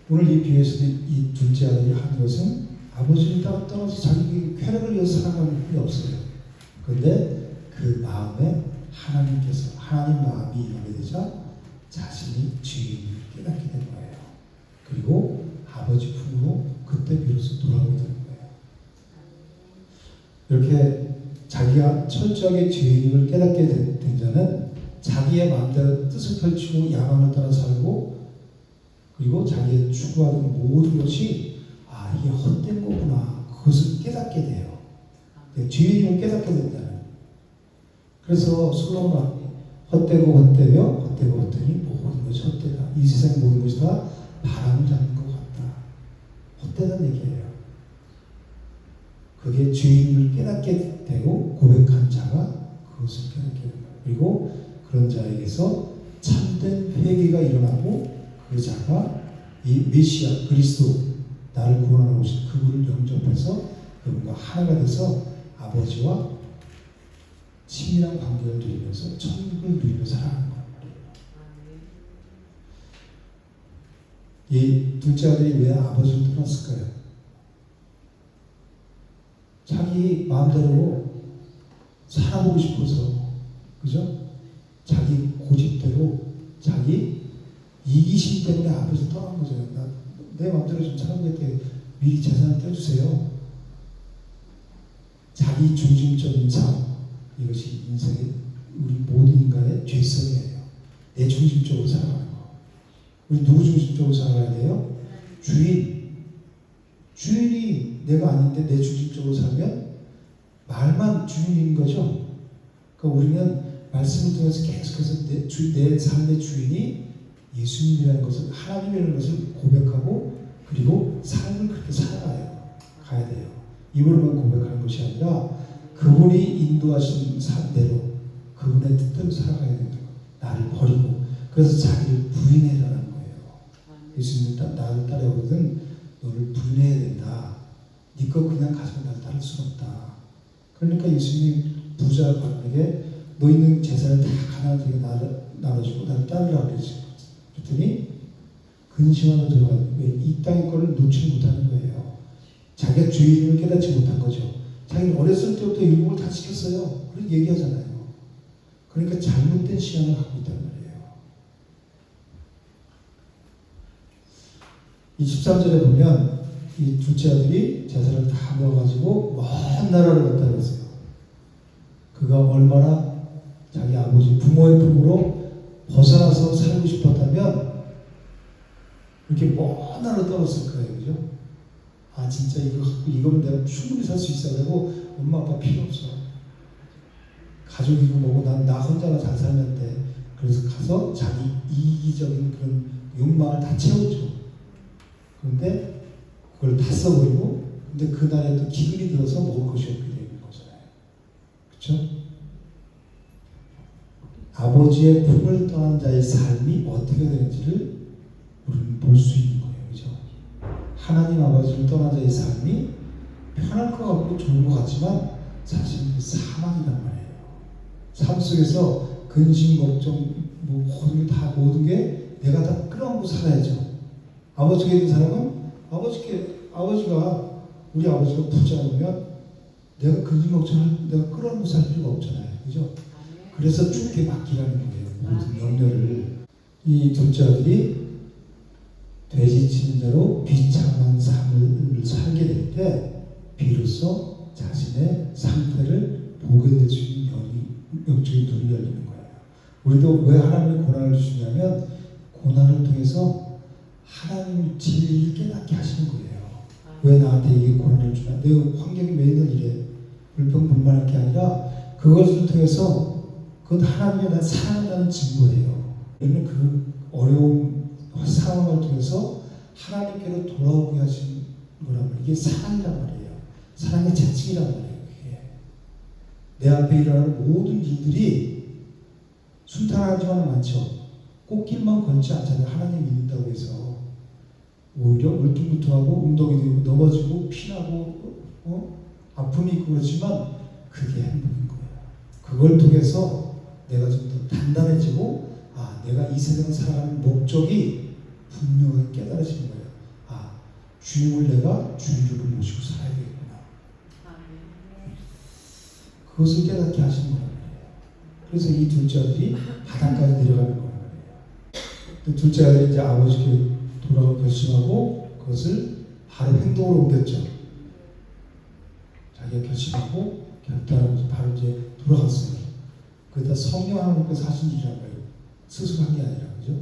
오늘 이 비유에서도 이 둘째 아들이 한 것은 아버지를 떠나서 자기 쾌락을 위해서 살아가는 게 없어요. 그런데 그 마음에 하나님께서 하나님 마음이 임하게 되자 자신이 죄인을 깨닫게 된 거예요. 그리고 아버지 품으로 그때 비로소 돌아오게 되는 거예요. 이렇게 자기가 철저하게 죄인임을 깨닫게 된 자는 자기의 마음대로 뜻을 펼치고 야망을 따라 살고 그리고 자기의 추구하는 모든 것이 이게 헛된 거구나. 그것을 깨닫게 돼요. 죄인임을 깨닫게 된다는. 그래서 솔로몬은 헛되고 헛되니 모든 것이 헛되다. 이 세상 모든 것이 다 바람을 잡는 것 같다. 헛되다는 얘기예요. 그게 죄인임을 깨닫게 되고 고백한 자가 그것을 깨닫게 된다. 그리고 그런 자에게서 참된 회개가 일어나고 그 자가 이 메시아 그리스도 나를 구원하러 오신 그분을 영접해서 그분과 하나가 돼서 아버지와 친밀한 관계를 누리면서 천국을 누리며 살아가는 거란 말이에요. 이 둘째 아들이 왜 아버지를 떠났을까요? 자기 마음대로 살아보고 싶어서, 그죠? 자기 고집대로, 자기 이기심 때문에 아버지 떠난 거죠. 내 마음대로 좀 살아보겠대. 미리 재산을 떼주세요. 자기 중심적인 삶, 이것이 인생의 우리 모든 인간의 죄성이에요. 내 중심적으로 살아가는 거. 우리 누구 중심적으로 살아가야 돼요? 주인이 내가 아닌데 내 중심적으로 살면 말만 주인인 거죠. 그러니까 우리는 말씀을 통해서 계속해서 내 삶의 주인이 예수님이라는 것을, 하나님이라는 것을 고백하고 그리고 삶을 그렇게 가야 돼요. 입으로만 고백하는 것이 아니라 그분이 인도하신 대로 그분의 뜻대로 살아가야 된다. 나를 버리고 그래서 자기를 부인해라는 거예요. 예수님은 나를 따라오거든 너를 부인해야 된다. 네 거 그냥 가지고 나를 따를 수는 없다. 그러니까 예수님 부자 관에게 너 있는 재산을 다 가난하게 나눠주고 나를 따르라고 그랬더니 근심하러 들어가는 거예요. 이 땅의 거를 놓지 못하는 거예요. 자기가 주인을 깨닫지 못한 거죠. 자기는 어렸을 때부터 율법을 다 지켰어요. 그렇게 얘기하잖아요. 그러니까 잘못된 시간을 갖고 있단 말이에요. 23절에 보면 이 둘째 아들이 재산을 다 모아가지고 먼 나라를 갔다 그랬어요. 그가 얼마나 자기 아버지 부모의 품으로 벗어나서 살고 싶었다면 이렇게 먼 나라로 떨었을 거예요. 그죠? 아 진짜 이거면 내가 충분히 살 수 있어. 그리고 엄마 아빠 필요 없어. 가족이고 뭐고 나 혼자가 잘 살면 돼. 그래서 가서 자기 이기적인 그런 욕망을 다 채우죠. 그런데 그걸 다 써버리고 근데 그날에 또 기근이 들어서 먹을 것이 없게 되는 거잖아요. 그렇죠? 아버지의 품을 떠난 자의 삶이 어떻게 되는지를 우리는 볼 수 있는 거예요. 그죠? 하나님 아버지를 떠난 자의 삶이 편할 것 같고 좋은 것 같지만 사실 사망이란 말이에요. 삶 속에서 근심, 걱정, 모든 게 내가 다 끌어안고 살아야죠. 아버지가 있는 사람은 아버지가 우리 아버지가 부자이면 내가 근심, 걱정을 내가 끌어안고 살 필요가 없잖아요. 그죠? 그래서 죽게 맡기라는 거예요. 모든 염려를. 이 둘째 아들이 돼지 치는 자로 비참한 삶을 살게 될 때 비로소 자신의 상태를 보게 될 수 있는 영적인 눈이 열리는 거예요. 우리도 왜 하나님이 고난을 주시냐면 고난을 통해서 하나님 진리를 깨닫게 하시는 거예요. 왜 나한테 이게 고난을 주냐? 내 환경이 매일 이래. 불평불만할 게 아니라 그것을 통해서 그건 하나님의 날 사랑한다는 증거예요. 우리는 그 어려운 상황을 통해서 하나님께로 돌아오게 하신 거란 말이에요. 이게 사랑이란 말이에요. 사랑의 자칭이란 말이에요. 그게. 내 앞에 일어나는 모든 일들이 순탄하지만은 않죠. 꽃길만 걷지 않잖아요. 하나님 믿는다고 해서. 오히려 울퉁불퉁하고 웅덩이 되고 넘어지고 피나고 아픔이 있고 그렇지만 그게 행복인 거예요. 그걸 통해서 내가 좀 더 단단해지고 내가 이 세상을 살아가는 목적이 분명하게 깨달아지는 거예요. 주님을 내가 주인으로 모시고 살아야 되겠구나. 그것을 깨닫게 하시는 거예요. 그래서 이 둘째 아들이 바닥까지 내려가는 거예요. 둘째 아들이 이제 아버지께 돌아가 결심하고 그것을 바로 행동으로 옮겼죠. 자기가 결심하고 결단하면서 바로 이제 돌아갔어요. 그러다 성령 하나님께서 하신 일이란 거예요. 스스로 한 게 아니라. 그죠?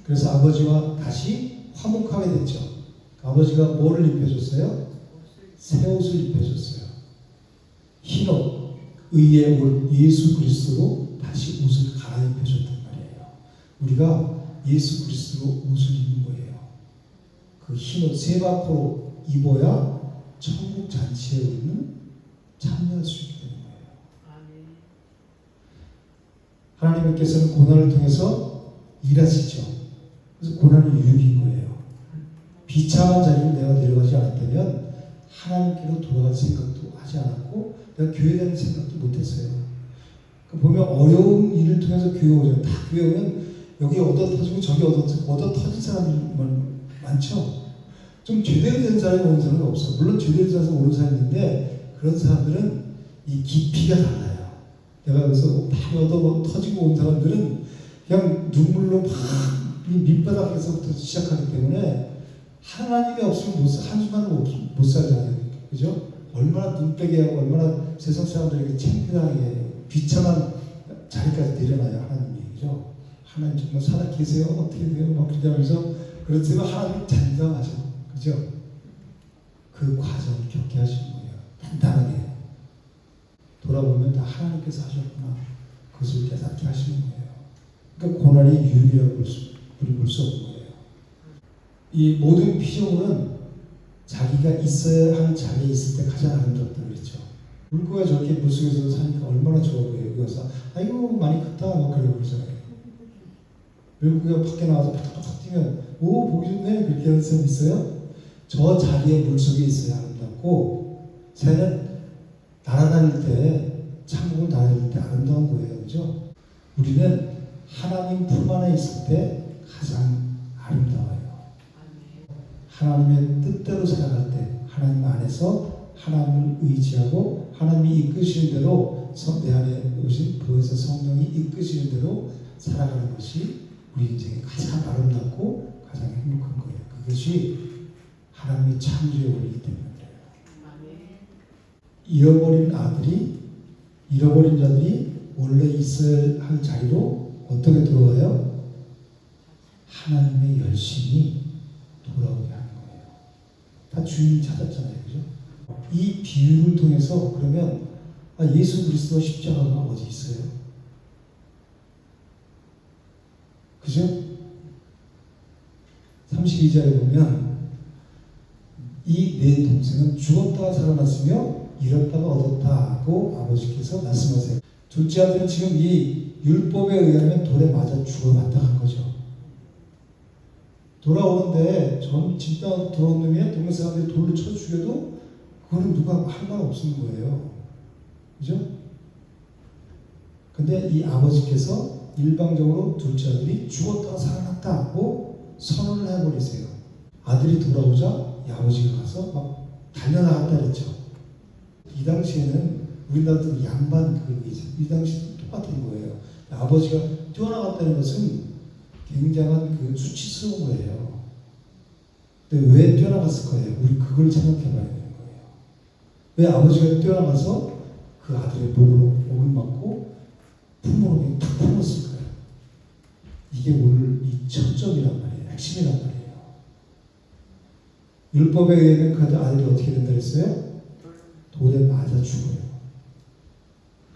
그래서 아버지와 다시 화목하게 됐죠. 아버지가 뭐를 입혀줬어요? 새 옷을 입혀줬어요. 흰옷, 의의 옷, 예수 그리스도로 다시 옷을 갈아입혀줬단 말이에요. 우리가 예수 그리스도로 옷을 입는 거예요. 그 흰옷 세마포로 입어야 천국 잔치에 우리는 참여할 수 있게 되는 거예요. 하나님께서는 고난을 통해서 일하시죠. 그래서 고난은 유익인 거예요. 비참한 자리를 내가 내려가지 않았다면 하나님께로 돌아갈 생각도 하지 않았고 내가 교회 다닐 생각도 못했어요. 보면 어려운 일을 통해서 교회 오잖아요. 다 교회 오면 여기 얻어 터지고 저기 얻어 터진 사람이 많죠. 좀 제대로 된 사람이 오는 사람은 없어. 물론 제대로 된 사람이 오는 사람이 있는데 그런 사람들은 이 깊이가 달라요. 내가 그래서 많이 얻어 터지고 온 사람들은 그냥 눈물로 이 밑바닥에서부터 시작하기 때문에 하나님이 없으면 한순간은 못 살잖아요. 그죠? 얼마나 눈빼게 하고 얼마나 세상 사람들에게 창피하게 비참한 자리까지 내려놔요. 하나님 얘기죠. 하나님 정말 살아 계세요? 어떻게 돼요? 막 그러면서 그렇지만 하나님 단단하죠. 그죠? 그 과정을 겪게 하시는 거예요. 단단하게. 돌아보면 다 하나님께서 하셨구나. 그것을 깨닫게 하시는 거예요. 그러니까 고난이 유일이라고 볼 수 없는 거예요. 이 모든 피조물은 자기가 있어야 할 자리에 있을 때 가장 아름답다고 그랬죠. 물고기가 저렇게 물속에서 사니까 얼마나 좋아 보여요. 그래서 아이고 많이 컸다 뭐 그러고 그러잖아요. 물고기가 밖에 나와서 팍팍팍 뛰면 오 보기 좋네 그렇게 하는 사람 있어요? 저 자리에 물속에 있어야 아름답고 새는 날아다닐 때 천국을 날아다닐 때 아름다운 거예요. 그죠? 우리는 하나님 품 안에 있을 때 가장 아름다워요. 하나님의 뜻대로 살아갈 때 하나님 안에서 하나님을 의지하고 하나님이 이끄시는 대로 내 안에 오신 보혜사 성령이 이끄시는 대로 살아가는 것이 우리 인생에 가장 아름답고 가장 행복한 거예요. 그것이 하나님의 창조의 원리이기 때문에 그래요. 잃어버린 자들이 원래 있어야 할 자리로 어떻게 돌아와요? 하나님의 열심히 돌아오게 하는 거예요. 다 주인이 찾았잖아요. 그죠? 이 비유를 통해서 그러면 예수 그리스도 십자가가 어디 있어요? 그죠? 32절에 보면 이 내 동생은 죽었다가 살아났으며 잃었다가 얻었다 하고 아버지께서 말씀하세요. 둘째 아들은 지금 이 율법에 의하면 돌에 맞아 죽어 마땅한 거죠. 돌아오는데 전 진짜 돌아온 놈이 동네 사람들이 돌로 쳐 죽여도 그거는 누가 할 말 없는 거예요. 그죠? 근데 이 아버지께서 일방적으로 둘째 아들이 죽었다가 살아났다고 선언을 해버리세요. 아들이 돌아오자 이 아버지가 가서 막 달려나갔다 그랬죠. 이 당시에는 우리나라도 양반 이 당시 똑같은 거예요. 아버지가 뛰어나갔다는 것은 굉장한 수치스러운 거예요. 근데 왜 뛰어나갔을 거예요? 우리 그걸 생각해 봐야 되는 거예요. 왜 아버지가 뛰어나가서 그 아들의 목을 맞고 품으로 탁 품었을 거예요. 이게 오늘 이 첫점이란 말이에요. 핵심이란 말이에요. 율법에 의하면 그 아들이 어떻게 된다 했어요? 돌에 맞아 죽어요.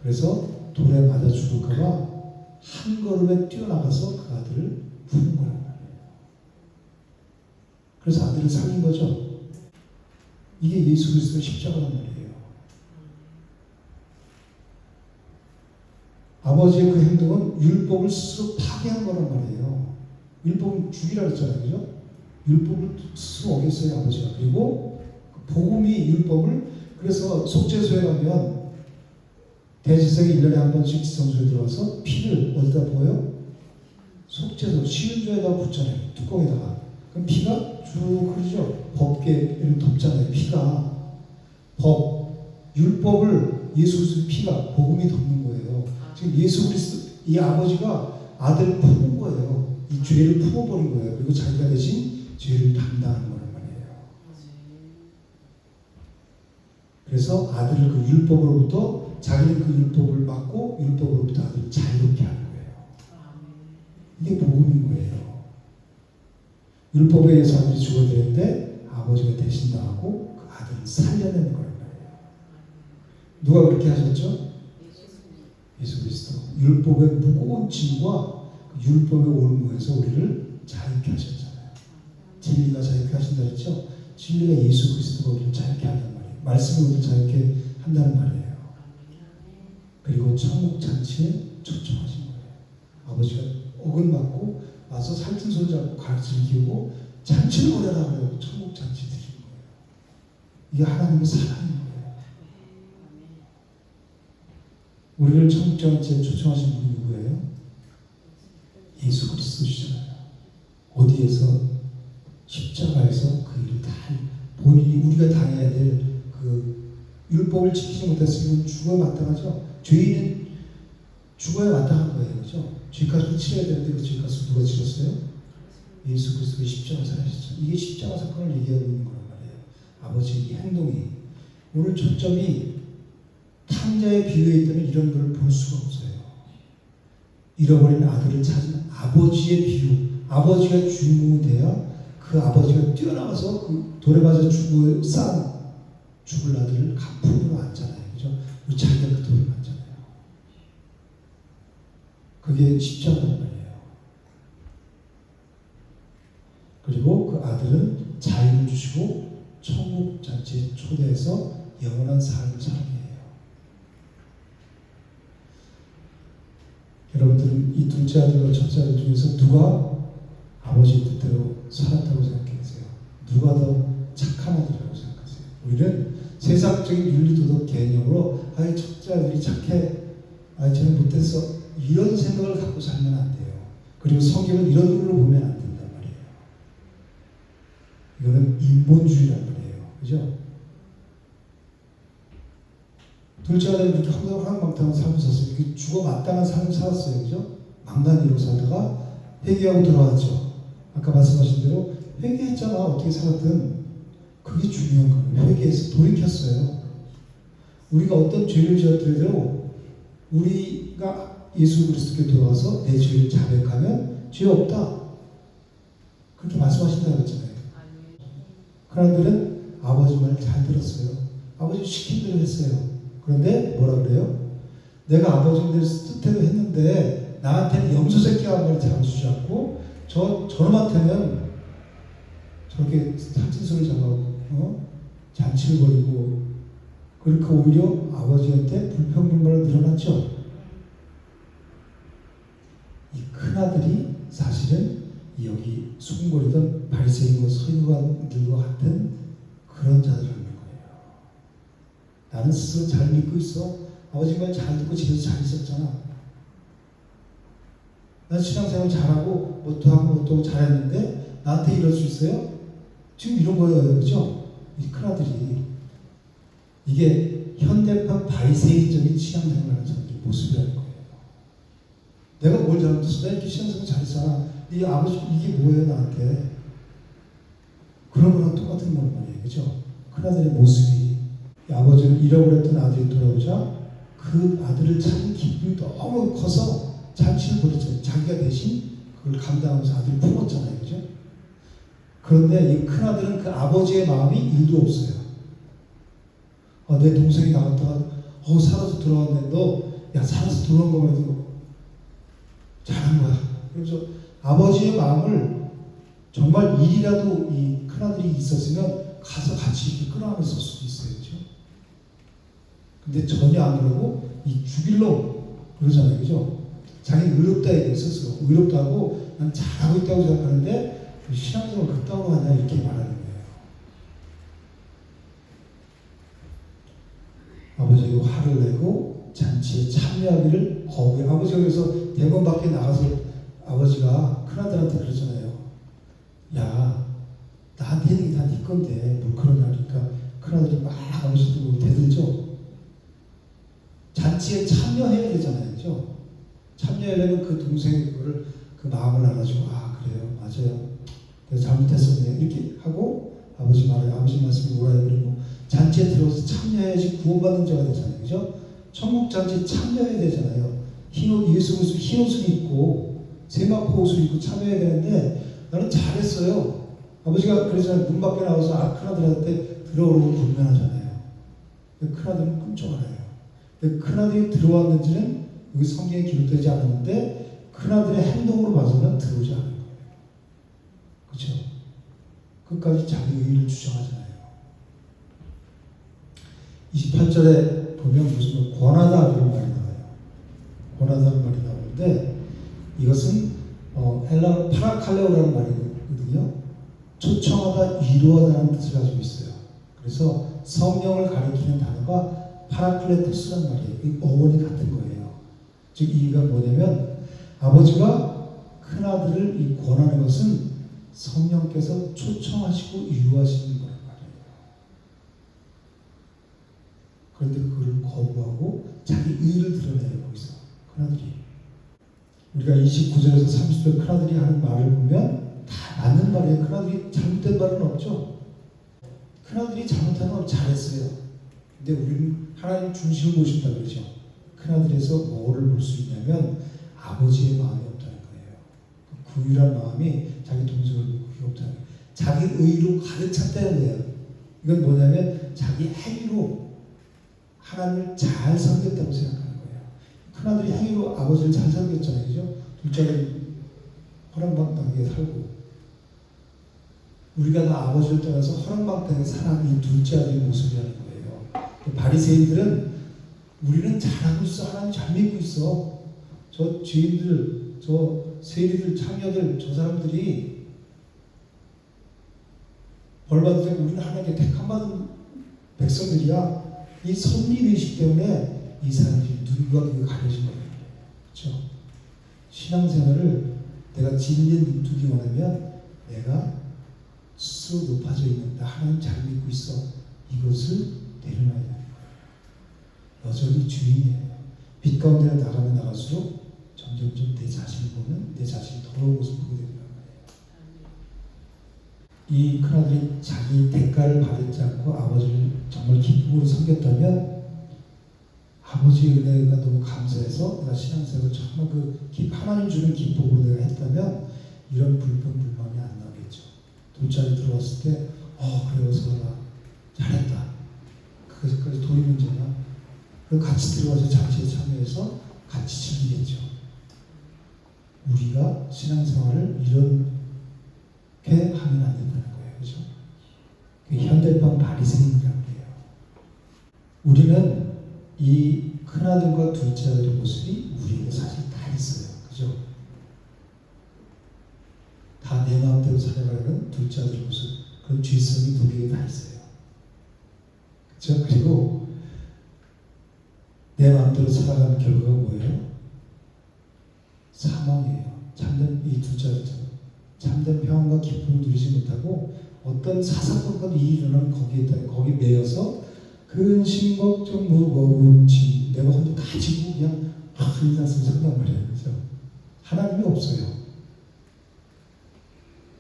그래서 돌에 맞아 죽을까봐 한 걸음에 뛰어나가서 그 아들을 부른 거란 말이에요. 그래서 아들을 살린 거죠. 이게 예수 그리스도의 십자가란 말이에요. 아버지의 그 행동은 율법을 스스로 파괴한 거란 말이에요. 율법은 죽이라 그랬잖아요. 그죠? 율법을 스스로 어겼어요. 아버지가. 그리고 복음이 율법을 그래서 속죄소에 가면 대지석이 1년에 한 번씩 지성소에 들어가서 피를 어디다 부어요? 속죄소, 시은조에다가 붓잖아요. 뚜껑에다가. 그럼 피가 쭉 흐르죠. 법궤를 덮잖아요. 피가. 율법을 예수 그리스도의 피가, 복음이 덮는 거예요. 지금 예수 그리스도, 이 아버지가 아들을 품은 거예요. 이 죄를 품어버린 거예요. 그리고 자기가 대신 죄를 담당하는 거란 말이에요. 그래서 아들을 그 율법으로부터 자기는 그 율법을 막고 율법으로부터 아들을 자유롭게 하는 거예요. 이게 복음인 거예요. 율법에 의해서 아들이 죽어야 되는데 아버지가 대신 당하고 그 아들을 살려내는 거란 말이에요. 누가 그렇게 하셨죠? 예수 그리스도. 율법의 무거운 짐과 그 율법의 올무에서 우리를 자유케 하셨잖아요. 진리가 자유케 하신다 했죠? 진리가 예수 그리스도가 우리를 자유케 한단 말이에요. 말씀이 우리를 자유케 한다는 말이에요. 그리고 천국 잔치에 초청하신 거예요. 아버지가 어긋맞고 와서 살찐 손 잡고 가르치를 기우고 잔치를 보내라 그래요. 천국 잔치 드리는 거예요. 이게 하나님의 사랑인 거예요. 우리를 천국 잔치에 초청하신 분이 누구예요? 예수 그리스도시잖아요. 어디에서? 십자가에서 그 일을 다 본인이 우리가 당해야 될 그 율법을 지키지 못했으면 죽어야 마땅하죠. 죄인은 죽어야 마땅한 거예요. 그죠? 죄값을 치러야 되는데 그 죄값을 누가 치렀어요? 예수 그리스도의 십자가 사셨죠. 이게 십자가 사건을 얘기하고 있는 거란 말이에요. 아버지의 행동이. 오늘 초점이 탕자의 비유에 있다면 이런 걸 볼 수가 없어요. 잃어버린 아들을 찾은 아버지의 비유, 아버지가 주인공이 돼야 그 아버지가 뛰어나가서 그 돌에 맞아 죽을 아들을 간풍으로 안잖아요. 그죠? 우리 자기가 그 돌에 맞잖아요. 그게 쉽지 않단 말이에요. 그리고 그 아들은 자유를 주시고 천국 잔치에 초대해서 영원한 삶을 살게 해요. 여러분들은 이 둘째 아들과 첫째 아들 중에서 누가 아버지 뜻대로 살았다고 생각하세요? 누가 더 착한 아들이라고 생각하세요? 우리는 세상적인 윤리도덕 개념으로 아이 첫째 아들이 착해, 아이 쟤는 못됐어, 이런 생각을 갖고 살면 안 돼요. 그리고 성경은 이런 눈으로 보면 안 된단 말이에요. 이거는 인본주의란 말이에요. 그죠? 둘째 아들은 이렇게 황망당한 삶을 살았어요. 이렇게 죽어 마땅한 삶을 살았어요. 그죠? 망나니로 살다가 회개하고 돌아왔죠. 아까 말씀하신 대로 회개했잖아. 어떻게 살았든 그게 중요한 거예요. 회개해서 돌이켰어요. 우리가 어떤 죄를 지었더라도 우리가 예수 그리스도께 돌아와서 내 죄를 자백하면 죄 없다. 그렇게 말씀하신다고 했잖아요. 그들은 아버지 말 잘 들었어요. 아버지 시킨 대로 했어요. 그런데 뭐라 그래요? 내가 아버지 뜻대로 했는데 나한테는 염소 새끼 한 마리 잡아주지 않고 저놈한테는 저렇게 살찐소리 잡아오고 잔치를 벌이고 그렇게 오히려 아버지한테 불평불만을 늘어났죠. 이 큰아들이 사실은 여기 수군거리던 바리새인과 서기관들과 같은 그런 자들이라는 거예요. 나는 스스로 잘 믿고 있어. 아버지 말 잘 듣고 집에서 잘 있었잖아. 난 신앙생활 잘하고 뭣도 하고 뭣도 하고 잘했는데 나한테 이럴 수 있어요? 지금 이런 거예요. 그죠? 이 큰아들이. 이게 현대판 바리새인적인 신앙생활하는 사람들의 모습이라는 거예요. 내가 뭘 잘못했어? 나 이렇게 신앙생활 잘했잖아. 네 아버지 이게 뭐예요 나한테? 그런 거랑 똑같은 건 말이에요. 그죠? 큰아들의 모습이. 이 아버지를 잃어버렸던 아들이 돌아오자 그 아들을 찾은 기쁨이 너무 커서 잔치를 벌였잖아요. 자기가 대신 그걸 감당하면서 아들을 품었잖아요. 그죠? 그런데 이 큰아들은 그 아버지의 마음이 1도 없어요. 내 동생이 나갔다가 살아서 돌아왔네. 야 살아서 돌아온 거만 해도 잘한 거야. 그래서 아버지의 마음을 정말 일이라도 이 큰아들이 있었으면 가서 같이 이렇게 끌어안았을 수도 있어요. 그죠? 근데 전혀 안 그러고 이 죽일로 그러잖아요. 그죠? 자기는 의롭다 얘기해 스스로. 의롭다고 난 잘하고 있다고 생각하는데 신앙생활 그따위로 하냐 이렇게 말하는 거예요. 아버지가 화를 내고 잔치에 참여하기를 거부해. 아버지가 그래서 대문 밖에 나가서 아버지가 큰아들한테 그러잖아요. 야 나한테 있는 게 다 네 건데 뭘 그러냐. 그러니까 큰아들이 막 아버지한테 뭐 대들죠. 잔치에 참여해야 되잖아요. 그죠? 참여하려면 그 동생이 그거를 그 마음을 알아주고 그래요. 맞아요. 내가 잘못했었네. 이렇게 하고 아버지 말에 아버지 말씀을 오라 그러고 잔치에 들어서 참여해야지 구원받는 자가 되잖아요. 그죠? 천국 잔치에 참여해야 되잖아요. 예수 그리스도 흰 옷을 입고 세마포 옷을 입고 참여해야 되는데 나는 잘했어요. 아버지가 그러잖아요. 문 밖에 나와서 큰아들한테 들어오라고 분명하잖아요. 큰아들은 끔찍 알아요. 큰아들이 들어왔는지는 여기 성경에 기록되지 않았는데 큰아들의 행동으로 봐서는 들어오지 않은 거예요. 그렇죠? 끝까지 자기 의의를 주장하잖아요. 28절에 보면 무슨 권하다 그런 말이 나와요. 권하다는 말이 나오는데 이것은 헬라어 파라칼레오라는 말이거든요. 초청하다, 위로하다는 뜻을 가지고 있어요. 그래서 성령을 가리키는 단어가 파라클레토스란 말이에요. 이 어원이 같은 거예요. 즉 이유가 뭐냐면 아버지가 큰아들을 이 권하는 것은 성령께서 초청하시고 위로하시는 거란 말이에요. 그런데 그걸 거부하고 자기 의를 드러내요. 거기서 큰아들이. 우리가 29절에서 30절 큰아들이 하는 말을 보면 다 맞는 말이에요. 큰아들이 잘못된 말은 없죠. 큰아들이 잘못한 건 잘했어요. 근데 우리는 하나님 중심을 모신다 그러죠. 큰아들에서 뭐를 볼 수 있냐면 아버지의 마음이 없다는 거예요. 그 구휼한 마음이 자기 동생을 보고 그게 없다는 거예요. 자기 의로 가득 찼다는 거예요. 이건 뭐냐면 자기 행위로 하나님을 잘 섬겼다고 생각하는 거예요. 큰아들이 행위로 아버지를 잘 섬겼잖아요. 그죠? 둘째는 허랑방탕하게 살고, 우리가 다 아버지를 떠나서 허랑방탕하게 살아가는 이 둘째 아들의 모습이라는 거예요. 바리새인들은 우리는 잘하고 있어, 하나님 잘 믿고 있어, 저 죄인들, 저 세리들, 참여들, 저 사람들이 벌받을 때 우리는 하나님께 택함받은 백성들이야. 이 선민의식 때문에 이 사람들이 눈과 귀가 가려진 거예요. 그렇죠? 신앙생활을 내가 진리에 눈뜨기 원하면 내가 스스로 높아져 있는다, 하나님 잘 믿고 있어, 이것을 내려놔야 되는 거예요. 여전히 주인이에요. 빛 가운데 나가면 나갈수록 점점점 내 자신을 보면 내 자신이 더러운 모습을 보게 된다는 거예요. 이 큰아들이 자기 대가를 받지 않고 아버지를 정말 기쁨으로 섬겼다면, 아버지의 은혜가 너무 감사해서 내가 신앙생활을 정말 하나님 주는 기쁨으로 내가 했다면 이런 불평불만이 안 나오겠죠. 둘째에 들어왔을 때 그래요 서라 잘했다, 그것까지 돈이 문제나, 그리고 같이 들어가서 잔치에 참여해서 같이 즐기겠죠. 우리가 신앙생활을 이렇게 하면 안 된다는 거예요. 그렇죠? 현대판 바리새인이라는 거예요. 우리는 이 큰아들과 둘째 아들의 모습이 우리에게 사실 다 있어요. 그죠? 다 내 마음대로 살아가는 둘째 아들의 모습, 그런 죄성이 우리에게 다 있어요. 그죠? 그리고 내 마음대로 살아가는 결과가 뭐예요? 사망이에요. 참된 이 둘째 아들처럼 참된 평안과 기쁨을 누리지 못하고 어떤 사사건건 일이 일어나면 거기 매여서 근심 걱정 무거운 짐 내가 혼자 다 지고 그냥 일어났으면 산단 말이에요. 그죠? 하나님이 없어요.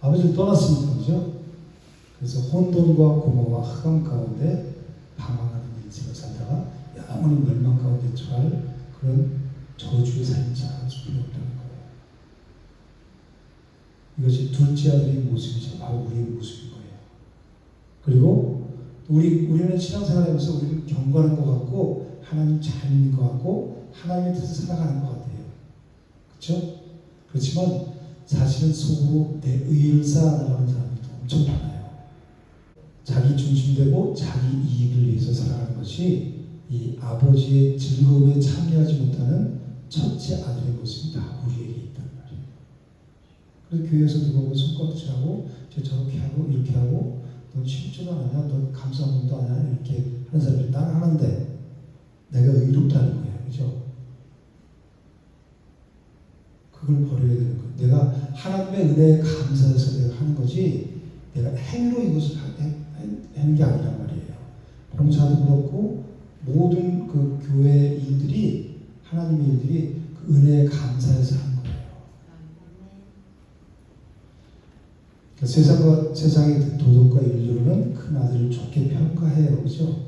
아버지를 떠났으니까. 그죠? 그래서 혼돈과 공허와 흑암 가운데 방황하는 인생을 살다가 영원히 멸망 가운데 처할 그런 저주의 삶을 살아갈 수밖에 없다는 거예요. 이것이 둘째 아들의 모습이죠. 바로 우리의 모습인 거예요. 그리고 우리는 신앙생활하면서 우리는 경건한 것 같고 하나님 잘 믿는 것 같고 하나님의 뜻을 살아가는 것 같아요. 그렇죠? 그렇지만 사실은 속으로 내 의를 쌓아나가는 사람들도 엄청 많아요. 자기 중심되고 자기 이익을 위해서 살아가는 것이 이 아버지의 즐거움에 참여하지 못하는 첫째 아들의 모습이 다 우리에게 있단 말이에요. 그래서 교회에서 누가 보면 손가락질하고 저렇게 하고 이렇게 하고 넌 실조도 안 하냐, 넌 감사함도 안 하냐, 이렇게 하는 사람들이 나는 하는데 내가 의롭다는 거예요. 그죠? 그걸 버려야 되는 거예요. 내가 하나님의 은혜에 감사해서 내가 하는 거지 내가 행위로 이것을 하는 게 아니란 말이에요. 봉사도 그렇고 모든 그 교회 일들이 하나님의 일들이 그 은혜에 감사해서 하는 거예요. 그러니까 세상의 도덕과 인류는 큰 아들을 좋게 평가해요. 그죠?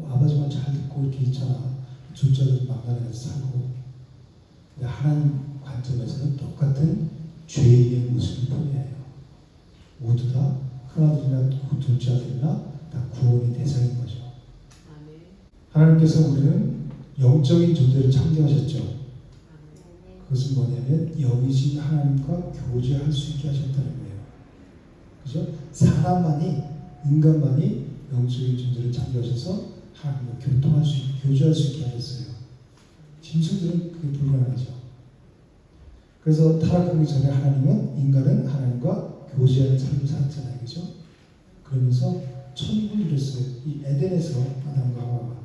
아버지만 잘 듣고 이렇게 있잖아. 둘째들 막나라에서 살고. 근데 하나님 관점에서는 똑같은 죄인의 모습일 뿐이에요. 모두 다 큰아들이나 둘째 아들이나 다 구원의 대상인 거죠. 하나님께서 우리는 영적인 존재를 창조하셨죠. 그것은 뭐냐면 영이신 하나님과 교제할 수 있게 하셨다는 거예요. 그죠? 사람만이, 인간만이 영적인 존재를 창조하셔서 하나님과 교통할 수 있게, 교제할 수 있게 하셨어요. 짐승들은 그게 불가능하죠. 그래서 타락하기 전에 인간은 하나님과 교제하는 삶을 살았잖아요. 그죠? 그러면서 천국을 이뤘어요. 이 에덴에서 아담과 하와가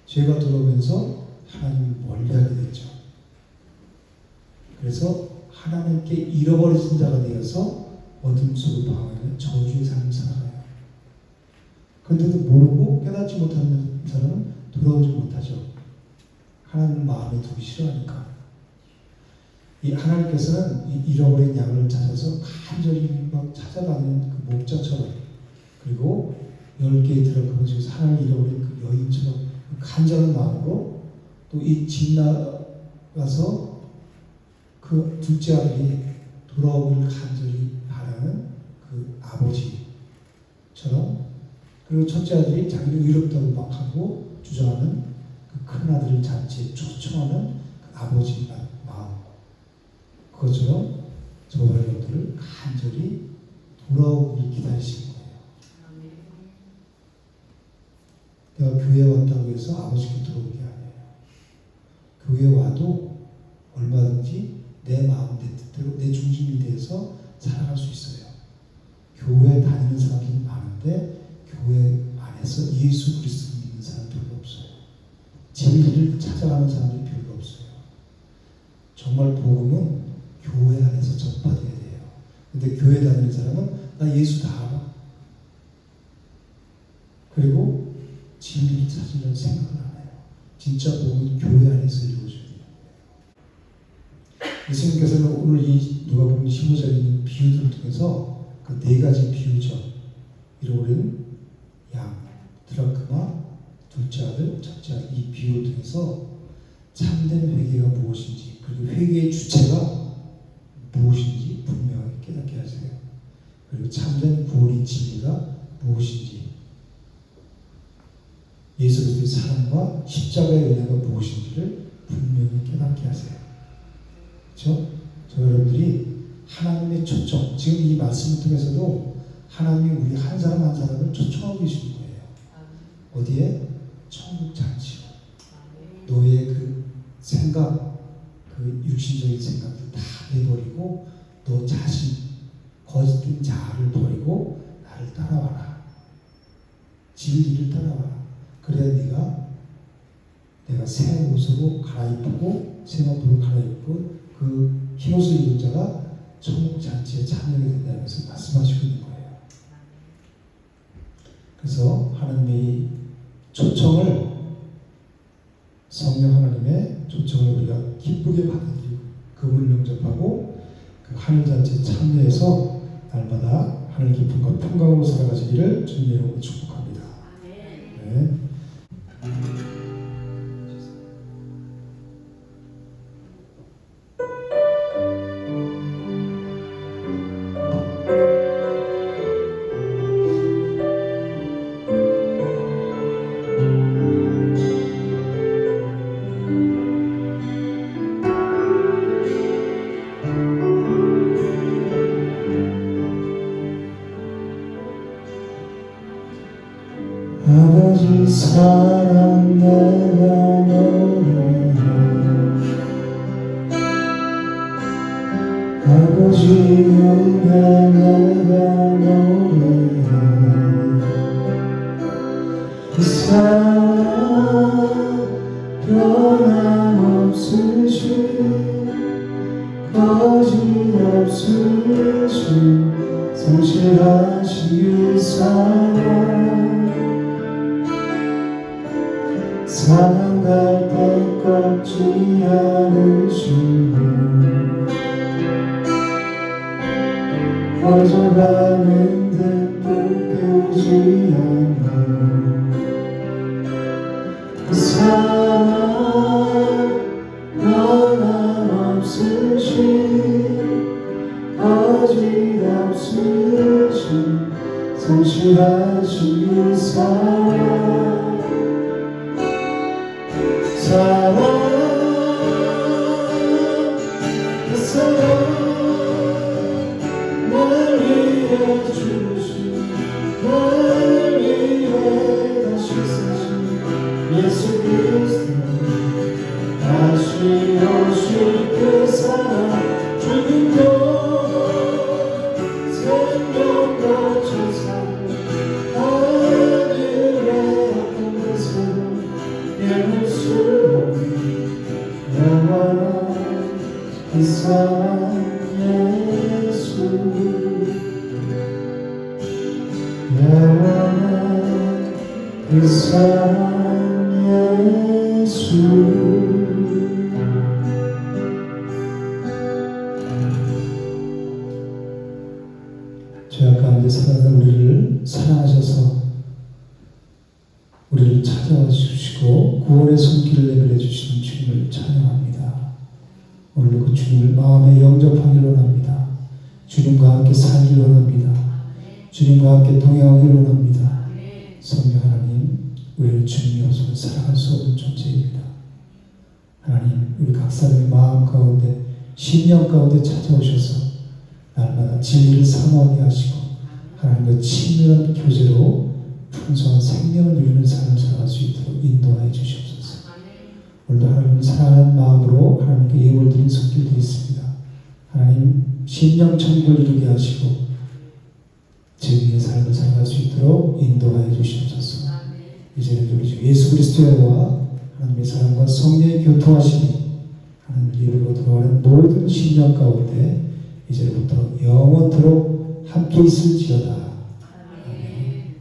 죄가 들어오면서 하나님을 멀리하게 됐죠. 그래서 하나님께 잃어버려진 자가 되어서 어둠 속을 방황하는 저주의 삶을 살아가요. 그런데도 모르고 깨닫지 못하는 사람은 돌아오지 못하죠. 하나님을 마음에 두기 싫어하니까. 이 하나님께서는 이 잃어버린 양을 찾아서 간절히 막 찾아가는 그 목자처럼, 그리고 10개의 들어가고 하나를 잃어버린 그 여인처럼 간절한 마음으로 또 이 가서 그 둘째 아들이 돌아오기를 간절히 바라는 그 아버지처럼, 그리고 첫째 아들이 자기는 의롭다고 막 하고 주장하는 그 큰 아들을 잔치에 초청하는 그 아버지의 마음, 그것처럼 저와 여러분들을 간절히 돌아오기를 기다리시는 거예요. 내가 교회에 왔다고 해서 아버지께 들어오는 게 아니에요. 교회에 와도 얼마든지 내 마음, 내 뜻대로, 내 중심에 대해서 살아갈 수 있어요. 교회 다니는 사람이 많은데 교회 안에서 예수 그리스도를 믿는 사람 별로 없어요. 진리를 찾아가는 사람들이 별로 없어요. 정말 복음은 교회 안에서 전파돼야 돼요. 근데 교회 다니는 사람은 나 예수 다 알아. 그리고 진리를 찾으려는 생각을 안 해요. 진짜 복음은 교회 안에서 이루어져야 돼요. 예수님께서는 오늘 이 누가복음 15장에 있는 비유들을 통해서 그 네 가지 비유죠. 잃어버린 양, 드라크마, 둘째 아들, 첫째 아들, 이 비유를 통해서 참된 회개가 무엇인지, 그리고 회개의 주체가 무엇인지 분명하게 깨닫게 하세요. 그리고 참된 구원의 진리가 무엇인지, 예수 그리스도의 사랑과 십자가의 은혜가 무엇인지를 분명히 깨닫게 하세요. 그렇죠? 저 여러분들이 하나님의 초청, 지금 이 말씀을 통해서도 하나님이 우리 한 사람 한 사람을 초청하고 계시는 거예요. 어디에? 천국 잔치로. 너의 그 생각, 그 육신적인 생각들 다 내버리고 너 자신, 거짓된 자아를 버리고 나를 따라와라. 진리를 따라와라. 그래야 내가 새 옷으로 갈아입고 새 옷으로 갈아입고 그 흰옷을 입은 자가 천국 잔치에 참여하게 된다면서 말씀하시고 있는 거예요. 그래서 하나님의 초청을, 성령 하나님의 초청을 우리가 기쁘게 받아들이고 그분을 영접하고 그 하늘 잔치에 참여해서 날마다 하늘 깊음과 평강으로 살아가시기를 주님의 이름으로 축복합니다. 네. 아버지 사랑 내가 노래해, 아버지 은혜 내가 노래해, 그 사랑 변함없으신 거짓없으신 성실하신 사랑, 사랑할 때 꺾지 않으시고 꺼져가는 듯 끊기지 않는 그 사랑 변함없으신 거짓없으신 성실하신 사랑, 사랑, 그 사랑, 날 위해 주신, 날 위해 다시 사신 예수 그리스도, 다시 오실 그 사랑, 죽음도 생명같이 사랑, 하늘의 어떤 곳에도 영원한 그 사랑 예수, 영원한 그 사랑 예수. 죄악 가운데 살아가는 우리를 사랑하셔서 우리를 찾아와 주시고 구원의 손길을 내밀어 주시는 주님을 찬양합니다. 오늘도 그 주님을 마음에 영접하기를 원합니다. 주님과 함께 살기를 원합니다. 주님과 함께 동행하기를 원합니다. 성령 하나님, 우리를 주님이 없으면 살아갈 수 없는 존재입니다. 하나님, 우리 각 사람의 마음 가운데, 심령 가운데 찾아오셔서 날마다 진리를 사모하게 하시고 하나님과 친밀한 교제로 풍성한 생명을 누리는 삶을 살아갈 수 있도록 인도하여 주시옵소서. 오늘도 하나님을 사랑하는 마음으로 하나님께 예물 드린 손길들이 있습니다. 하나님, 심령 천국을 이루게 하시고 증인의 삶을 살아갈 수 있도록 인도하여 주시옵소서. 이제는 우리 주 예수 그리스도의 은혜와 하나님의 사랑과 성령의 교통하심이 하나님을 이루고 들어가는 모든 심령 가운데 이제부터 영원토록 함께 있을지어다. 아멘.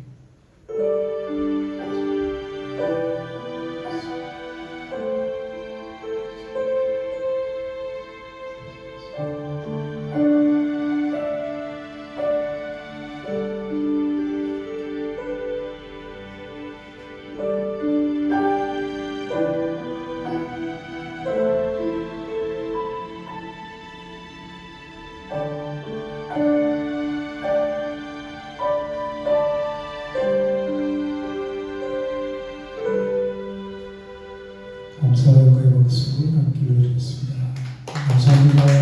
감사의 박수로 함께 올리겠습니다. 감사합니다.